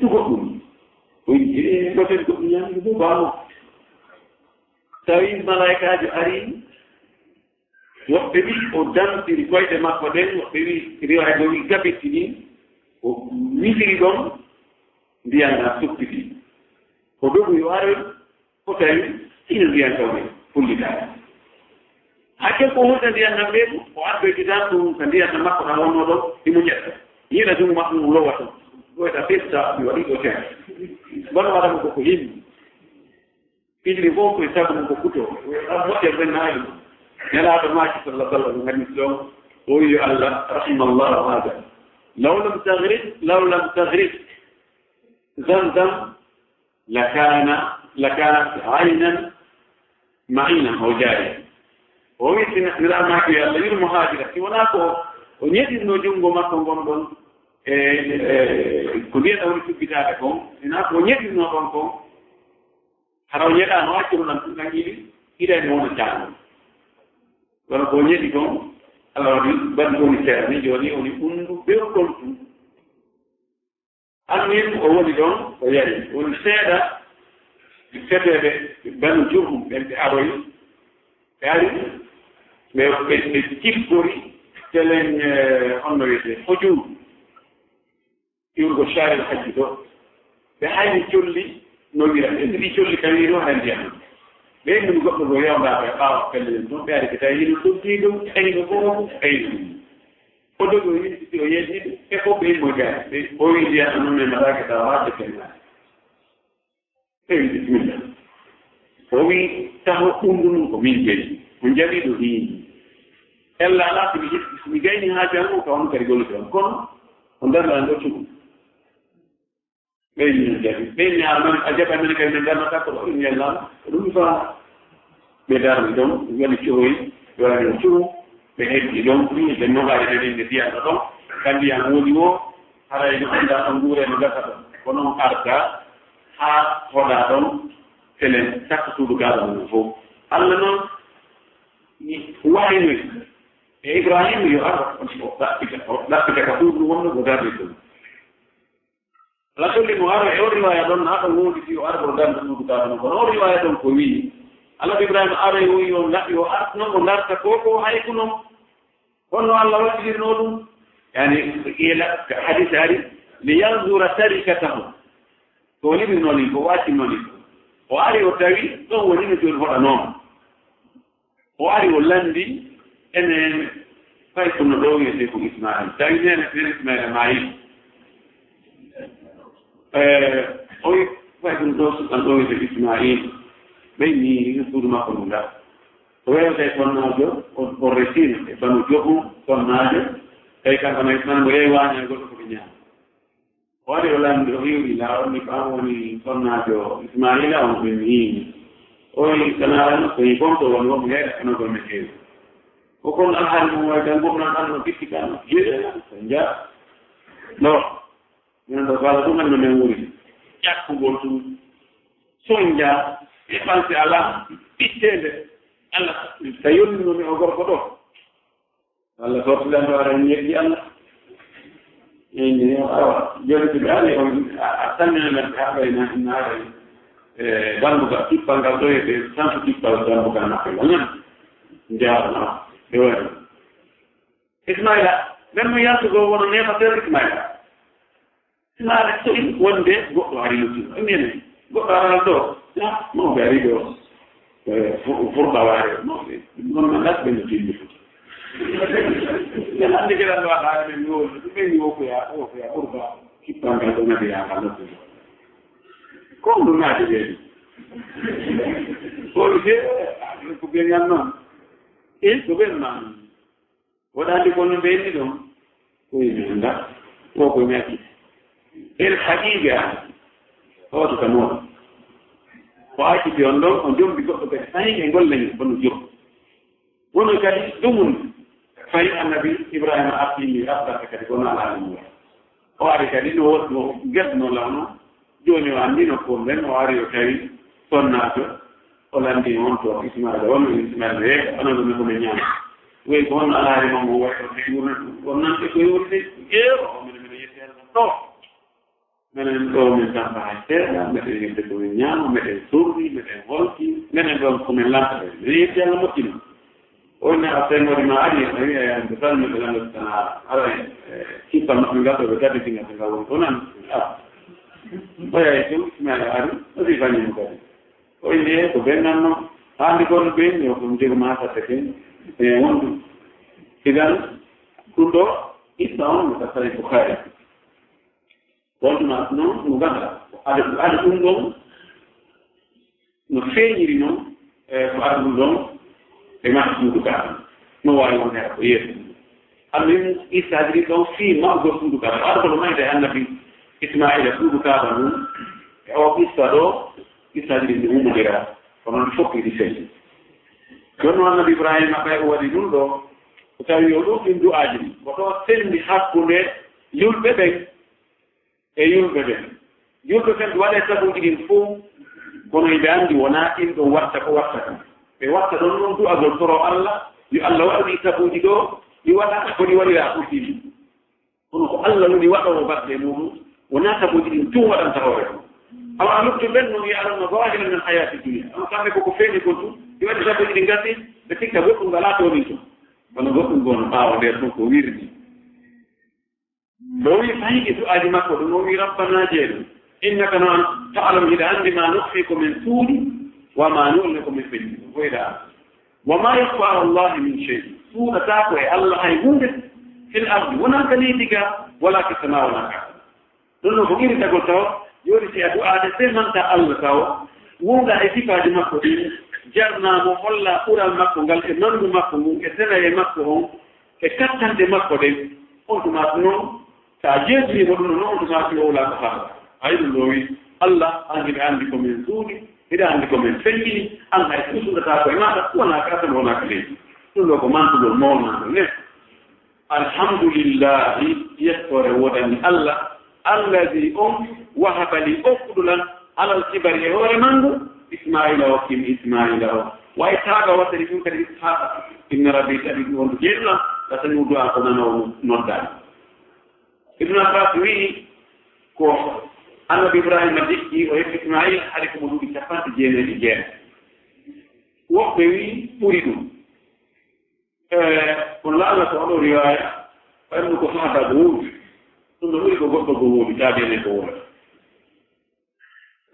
ɗugo ɗum o wi ɗo kadi goɗɗum ñaami ɗo bamo tawi malaikaji ari woɓɓe wi o dantiri koyɗe makko ɗen woɓɓe wi riwaygo wi gabitti ni o wifiri ɗon ndiyanga suppiti ko dogu yo aroy ko tawi ino ndiyan tawne fullitade hakke ko hunde ndiyanna ɓeeɗu o ardoyki tan ɗum ko ndiyanna makko tan wonno ɗon imo ƴetta yiina jungo makko mum lowa ton ɗoyta festa mi waɗi ɗo ten bono waɗamo koko yimmi pilli fof koye sago mum ko kuto moƴƴe ɓen naayi nelaɗo maki sallah sallam nganniti ɗon o wi allah rahimallahu hada law lam tagrib zamzam lakanat aynan ma'inan o jaari o wi nelaɗo maki allah wirmo haajira si wona ko o ñeɗinno junngo makko gonɗon ko ndiyeɗa woni subbitade kon sina ko ñeɗinno ɗon kon hara o ñeɗano accuru ɗan ɗum ɗan yiɗi hiɗani wono caɗo kono ko ñeɗi kon allah waɗi mbaɗi woni seeɗa ni joni woni ɓundu ɓewɗon ɗum annin o woni ɗon o yari woni seeɗa feteɓe banu jurhum ɓen ɓe aroyi ɓe ari ɓe cippori telen honno wiyete hojum iwrugo charel hajji ɗo ɓe hayni colli no wira ɓe mbiɗi colli kam wino haɗa ndiyam ɓe ɗum goɗɗo go yewndaka e ɓaawa pellel ɗon ɓe ari ko tawi hino ɗoggi ɗum ayno fof ayno o dogi o yimɗiti o yeeɗiɗo e fof ɓe yimmo gaari ɓe o wi ndiyata noon e mbaɗaka tawa wadde pellal ɓe wi bisimilla o wi taho ɓundu num ko min jeyi o jaɓiɗo hiini ella ala mi gayni haa jango ka on kadi gollude on kono o ndarɗan ɗo cuɓu ɓeyni jaɓi ɓeyni a noon a jaɓa mene kadi ne ndarnata ko ɗo ɗum yellama ɗum fa ɓe darni ɗon waɗi cohoyi ɓe waɗi o cuɓu ɓe heddi ɗon ɓe nogaade ɗen nde ndiyanɗo ɗon ka ndiyan woni o haray no annda ɗon nguure no gasa ɗon ko noon arda haa hoɗa ɗon telen sakka suudu gaaɗa mum fof allah noon waynoy e ibrahima yo ar o ɗaɓɓita ka suudu wonno ko darni ɗum rasulli mo aro e o riwaya ɗon ha ɗon wondi si o ara ko darda suudu gaaɗa ɗon kono o riwaya ɗon ko wii allah ibrahima aro e wi yo naɓi o ar noon o darta ko hay ko noon honno allah waɗiɗirno ɗum yani ila hadise ari li yanzura tarikatahu to liɓinoni ko waccinnoni o ari o tawi ɗon woni no joni hoɗanoma o ari o landi ene fay kono ɗo wiyete ko ismail tawi nene ismaila maayi o wi fay kono ɗo suɗɗan ɗo wiyete ismail ɓeyni suudu makko ndu nda o wewte sonnajo o resino e banu joɓu sonnajo tawi kankana ismail mo yeewi waña goɗɗo koɓe ñaama o ari o landi o hiwɗi lawol ni ko an woni sonnajo ismaila on ɓe mi hiini o wi kanarano so yi gonto woni womo heeɗa eno gonne keewi ko kono alhaali mum way tan gomnan an no bitti kano jeeɗe so jaa ɗo minen ɗo kala ɗum anno men wuri ƴakkugol tum son jaa e ɓanse ala ɓittede allah so yonninomi o gorko ɗo allah sortiɗan ɗo ara ñeɗɗi allah eyyi awa joni so ɓe ari a tanminamen ha ɓayna naara dambuga tippal ngal ɗo yete santo tippal dambuga naɓe ngal jaarno ɓe waɗi ismaila men mo yaltugo wono nematere ismaila so wonde goɗɗo ari luttino minen goɗɗo aral ɗo mawɓe ari ɗo furɗa waare non no lasɓe no tilli foti ande keɗan ɗo haare men yowde ɗum ɓen wokoya ɓurba tippal ngal ɗo nabiyaka lottude ko ɗum naati ɓeeɗi ko ɓe ko ɓeñan noon ko ɓen ma waɗandi kono ɓenni ɗon koye anda o koye maki el haqiqa hawtu ka noon ko acciti on ɗon on jombi goɗɗo kadi fayi e golleñi bono jom wono kadi ɗumum fayi annabi ibrahima artimi rabbata kadi kono alaali mum o ari kadi no woɗɗo gesno lawno joni o anndino ko nden o ari o tawi sonnaato o landi on to ismaila wonno ismaila weeka onoɗumi komi ñaama wey ko honno alaari mam o waɗo on nante koye wonde ƴeero minen mino yetteere ɗo minen ɗo min tampa hay seeɗa meɗen yimde komin ñaama meɗen surri meɗen holki minen ɗon komin lantata minen yetti allah moƴƴino oyne a senngode ma ari a wiya yande tan miɗo landotana ara cippa maɓɓe ngattoɓe gadditingate nga woni ko nan oya to ismaila ari o sifanimo kadi oyne ko bennanno haandi kono ɓenni o ɗum jogo ma satte ken e wonɗum idan ɗum ɗo issa on no tattare ko kaari wonɗuma noon no ganda aɗa ɗum ɗon no feeñiri noon ko aɗa ɗum ɗon e mata suudu kaɗa no wawi won hea ko yeeso anmin issa adiri ɗon fii mawgo suudu kaɗa aɗa kono mayde annabi ismaila suudu kaɗa mum e o issa ɗo issa adiri ndi umodira kono noon fof iɗi feeñi jonno annabi ibrahima ɓay o waɗi ɗum ɗo ko tawi o ɗuɗɗin du'aji ɗi ko ɗo sendi hakkunde yulɓe ɓen e yulɓe ɓen yulɓe ɓen waɗe sabuji ɗin fof kono yimɓe anndi wona ɗin ɗon watta ko watta kam ɓe watta ɗon noon du'agol toro allah yo allah waɗi sabuji ɗo ɗi waɗata ko ɗi waɗira ɓurtiɗi kono ko allah woni waɗowo baɗɗe muɗum wona sabuji ɗin tum waɗanta hoore awa luttu ɓen noon yo aranno gawajina men hayati dunia ama kamɓe koko feeñi kon tum ɗi waɗi sabuji ɗi gasi ɓe sikka goɗɗum ngala tonin tum kono goɗɗum gono ɓaawa nder ɗum ko wirdi ɗo wi fayiɗi du'aji makko ɗum o wi rabbana jeeɗum innaka noon ta'lam hiɗa anndi ma nukfi ko min suuɗi wa ma nulne ko min feñi ɗum foyɗa wa ma yakfa ala llahi min chey suuɗata ko e allah hay hunde fil ardi wona ka leydiga wala ke sama wona ka ɗum ɗon ko iritagol taw yoni si a du'ade semanta allah taw wonga e sifaji makko ɗin jarnamo holla ɓural makko ngal e nandu makko ngun e senaye makko on e kattande makko ɗen on tumata noon sa jeetinimo ɗum noon on tumati o wula ko haala hay ɗum ɗo wi allah an hiɗa anndi komin suuɗi hiɗa anndi komin feññini an hay suusuɗata koye maɗa wona ka tan wona ka leydi ɗum ɗo ko mantugol mawnago ne alhamdulillahi yettore woɗani allah alladi on wahaba li okkuɗulan alal kibari e hoore mangu ismaila o kim ismaila o way taaga wattani ɗum kadi ishaqa inna rabbi kadi ɗum wondu jeeɗulan lasani mu du'a ko nanowo noddani ibnu abbas wii ko annabi ibrahima dikki o heɓi ismaila haɗi komo duuɓi 99 woɓɓe wii ɓuri ɗum kono laala ko oɗo riwaya ɓayno ko haada ko wuuɗi ɗum ɗo ɓuri ko goɗɗo ko wuuɗi taadene ko wuuɗa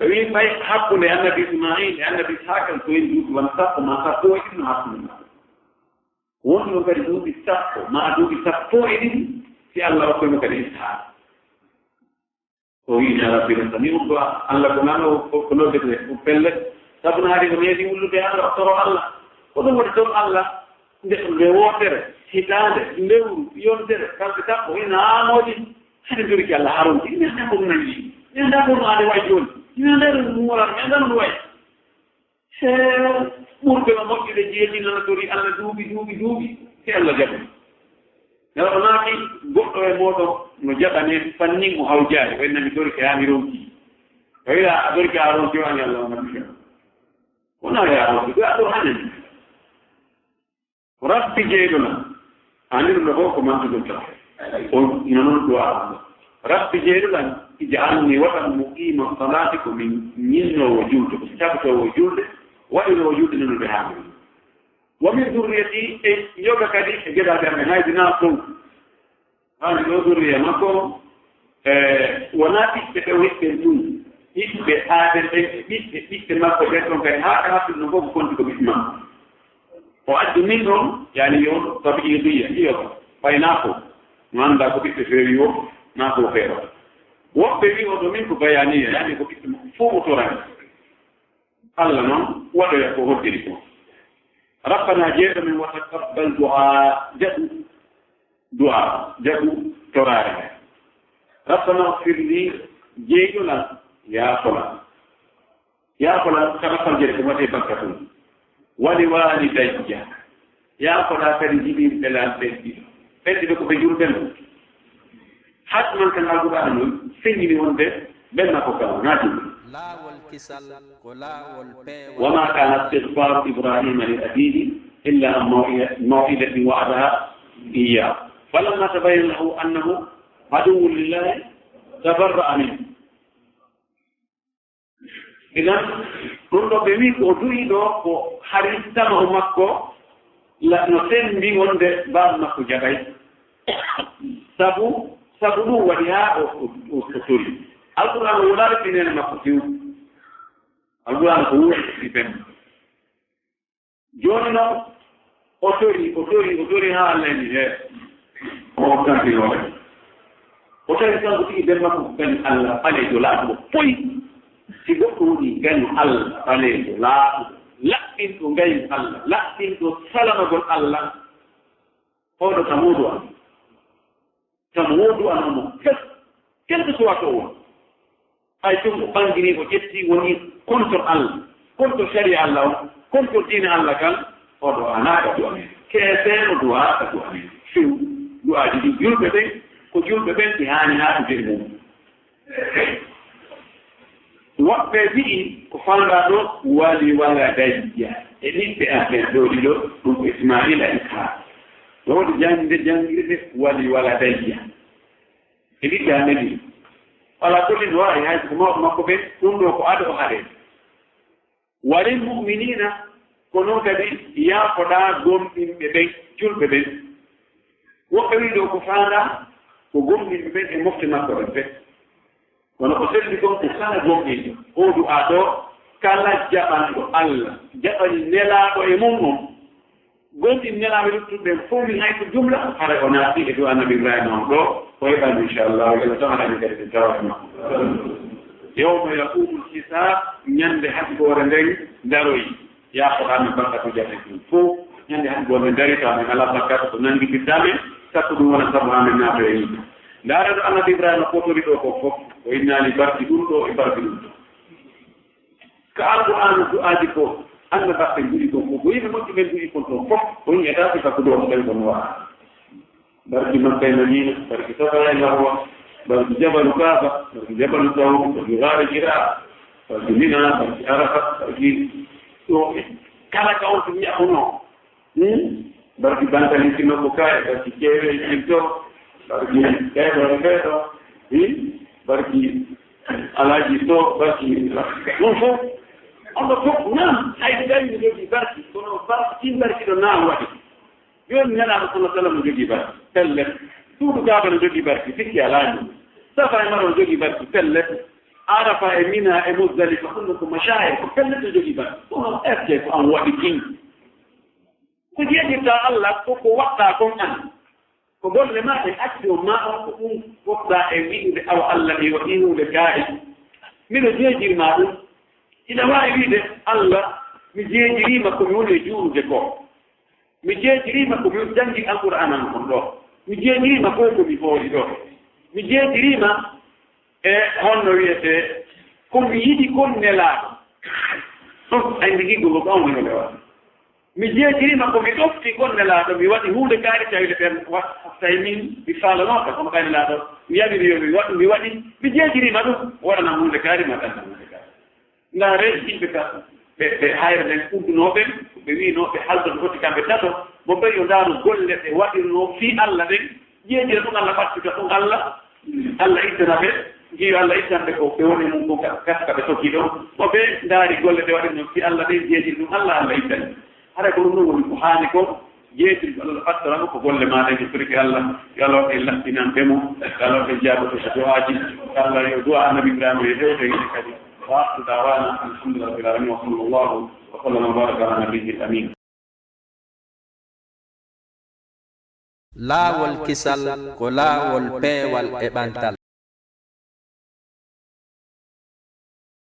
wi fay hakkunde annabi ismail e annabi ishaqal ko hen duuɓi won sappo ma sappo e ɗiɗi no hakkunde ma wonɗi ɗon kadi duuɓi sappo ma duuɓi sappo e ɗiɗi si allah hokkoymo kadi ishaq o wi ya rabbi restani ɗum ɗo allah ko nano ko noddete ɗum pelle sabu no haadi ko needi wullude allah o toro allah ko ɗum waɗi toon allah nde wotere hitande lewru yontere kamɓe sappo ina amoɗi hade jorki allah haronti mi anda ko ɗum nanndi mi anda ko ɗum ade way joni mi anda ɗum ɗum wolan mi anda ɗum way e ɓurɓe ma moƴƴude jeeɗi nana tori allah duuɓi si allah jaɓi nela o naati goɗɗo e moɗon no jaɓane fannin mo hawjaari o innami dorki ha mi ronki o wiya a dorki a ronki o ani allah onami wona ya ronki ɗo a ɗo hanani rabbi jeeɗuna ani ɗum ɗo fof ko mantudum tan o ina noon ɗo a rabbi jeeɗuɗan ijaalni waɗan muqima salati ko min ñinnowo julde ko cabtowo julde waɗinowo julde nanoɓe haamiri wa min durriyati e yoga kadi e geɗade amen haydina sow haani ɗo durriya makko wona ɓiɓɓe ɓe hiɓɓen ɗum ɓiɓɓe aaden ɓen e ɓiɓɓe makko ɓen ɗon kadi haa ka haɓɓi ɗum fof ko konti ko ɓiɓɓe makko o addi min ɗon yani yo tabiidiya iyoga ɓaynaako no annda ko ɓiɓɓe feewi o naa ko feewa woɓɓe wi oɗo min ko bayaniya yani ko ɓiɓɓe fof o torani allah noon waɗoya ko hoddiri ko rabbana jeeɗo min wa taqabbal jaɓu torare he rabbana firli jeeƴolan yaafolan ya kola kama fanje ko mate bakatu wali walidayya ya kola kadi jibi belal beddi ko be jurben hatman kan alquran fini wonde benna ko kaw nati لا والكسل ولا والبي وما كان استغفار ابراهيم لابيه الا عن موعده وعدها اياه فلما تبين له انه عدو لله تبرأ منه إذن كل بمي كودوي دو كو حريصتا مكو لا نسين بي وند باب مكو جاي سبو وليا او كتوري القرآن ولا بيننا مكو تيو القرآن هو بيبن جونو اوتوري ها لني او كان في ولا اوتوري كان بيجي بمكو كان الله عليه دولار بوي si goɗɗo woni gani Allah ɓaleejo laaɓo laɓɓinɗo ngayi Allah laɓɓinɗo salamagol Allah oɗo tamuudu an omo quelque soit to won hay tum o ɓangini o ƴetti woni contre Allah contre sharia Allah o contre diine Allah kan oɗo anaɗa du amen keeseno duwaɗa du amen fiw du'aji ɗi julɓe ɓen ko julɓe ɓen ɗi haani haa ɗude mum woɓɓe wi'i ko fanɗa ɗo wali wala dayya e ɓiɓɓe amen ɗoɗi ɗo ɗum ko ismaila ishaq ɗo woɗi jangirde wali wala dayya e ɓiɓɓe amen ɗi wala kolli no wawi hayso ko mawɓe makko ɓe ɗum ɗo ko aɗa o haɗen walil muminina ko noon kadi yaafoɗa gomɗinɓe ɓen julɓe ɓen woɓɓe wi ɗo ko fanɗa ko gomɗinɓe ɓen e mofte makko ɓen ɓe kono ko selli kon ko kala gomɗiɗo hoɗu a ɗo kala jaɓanɗo Allah jaɓani nelaɗo e mum on gonɗin nelaɓe luttuɓe fof min hay ko jumla hara o naati e dow annabi ibrahima on ɗo o heɓani inchallah ela tawaɗani kadi ɓe tawata makko yawma yaqumul hisab ñande haɓɓore nden daroyi yakoɗamin bakkatu jaɓe ɗum fof ñande haɓɓore darita men ala bakkatu ko nanguitirtamen sakko ɗum wona sabu amen nato e yimɓe ndaara ɗo annabi ibrahima fotori ɗo ko fof o innani barki ɗum ɗo e barki ɗum ɗo ko alqur'anu du'aji ko annabaɓe mbiɗi ɗo fof ko yimɓe moƴƴi ɓen mbiɗi kon ɗon fof o yiƴataki sakko ɗo ɓen kon waɗa barki makkayna nina barki safaya marwa barki jabalu kaaba barki jabalu tawb barki gaare jira barki mina barki arafa barki ɗo kala ka on to wiyakono barki bantalintinno ko kaye barki ƴeewe jimto barki ɓeeɗo barki alaaji to barki ɗum fof on ɗo fof nan hay tawi no jogii barki kono barki ɗo nan waɗi joni nelaɗo sallah sallam no jogii barki pellet suudu kaaba no jogii barki sikki alaani safa e maro no jogii barki pellet arafa e mina e musdalifa ɗum ko machayir ko pellet no jogii barki ɗum est ce ko an waɗi kin ko jeeɗirta Allah koko waɗɗa kon an ko golle ma e acci o ma on ko ɗum woɗɗa e wi'ude awa Allah mi waɗi hunde kaa'i miɗo jeejirma ɗum ina wawi wiide Allah mi jeejirima komi woni e juurude ko mi jeejirima komi janngi alqur'an an on ɗo mi jeejirima ko komi hooli ɗo mi jeejirima e honno wiyete komi yiɗi kon nelaaɗo ɗum andi giggo ko on woni waɗa mi jeejirima komi ɗofti kon nelaaɗo mi waɗi hunde kaari tawide ɓen tawi min mi faalanoka kono ɓayne laaɗo mi yaɓiri yo mi waɗi mi jeejirima ɗum waɗanam hunde kaari ma ɗanna hunde kaari ndaare yimɓe ka ɓe hayre nden uddunoɓen ɓe winoɓe haldoɓe foti kamɓe tato mo ɓe yo ndaaro golle ɓe waɗirno fii Allah ɓen jeejira ɗum Allah ɓattita ɗum Allah ittana ɓe jiyo Allah ittanɓe ko ɓe woni mum ko gaska ɓe tokki ɗo mo ɓe ndaari golle ɓe waɗirno fii Allah ɓen jeejiri ɗum Allah ittani hara ko ɗum ɗum woni ko haani ko jeetirgo Allah fattorama ko golle maɗa e firki Allah yo Allah waɗe laɓɓinanɓe mo yo Allah waɗe jaaboto so du'aji Allah yo du'a annabi ibrahima e hewde yiɗe kadi wa akhiru da'wana alhamdulillahi rabbil alamin wa sallallahu wa sallam wa baraka ala nabiyyi amin laawol kisal ko laawol peewal e ɓantal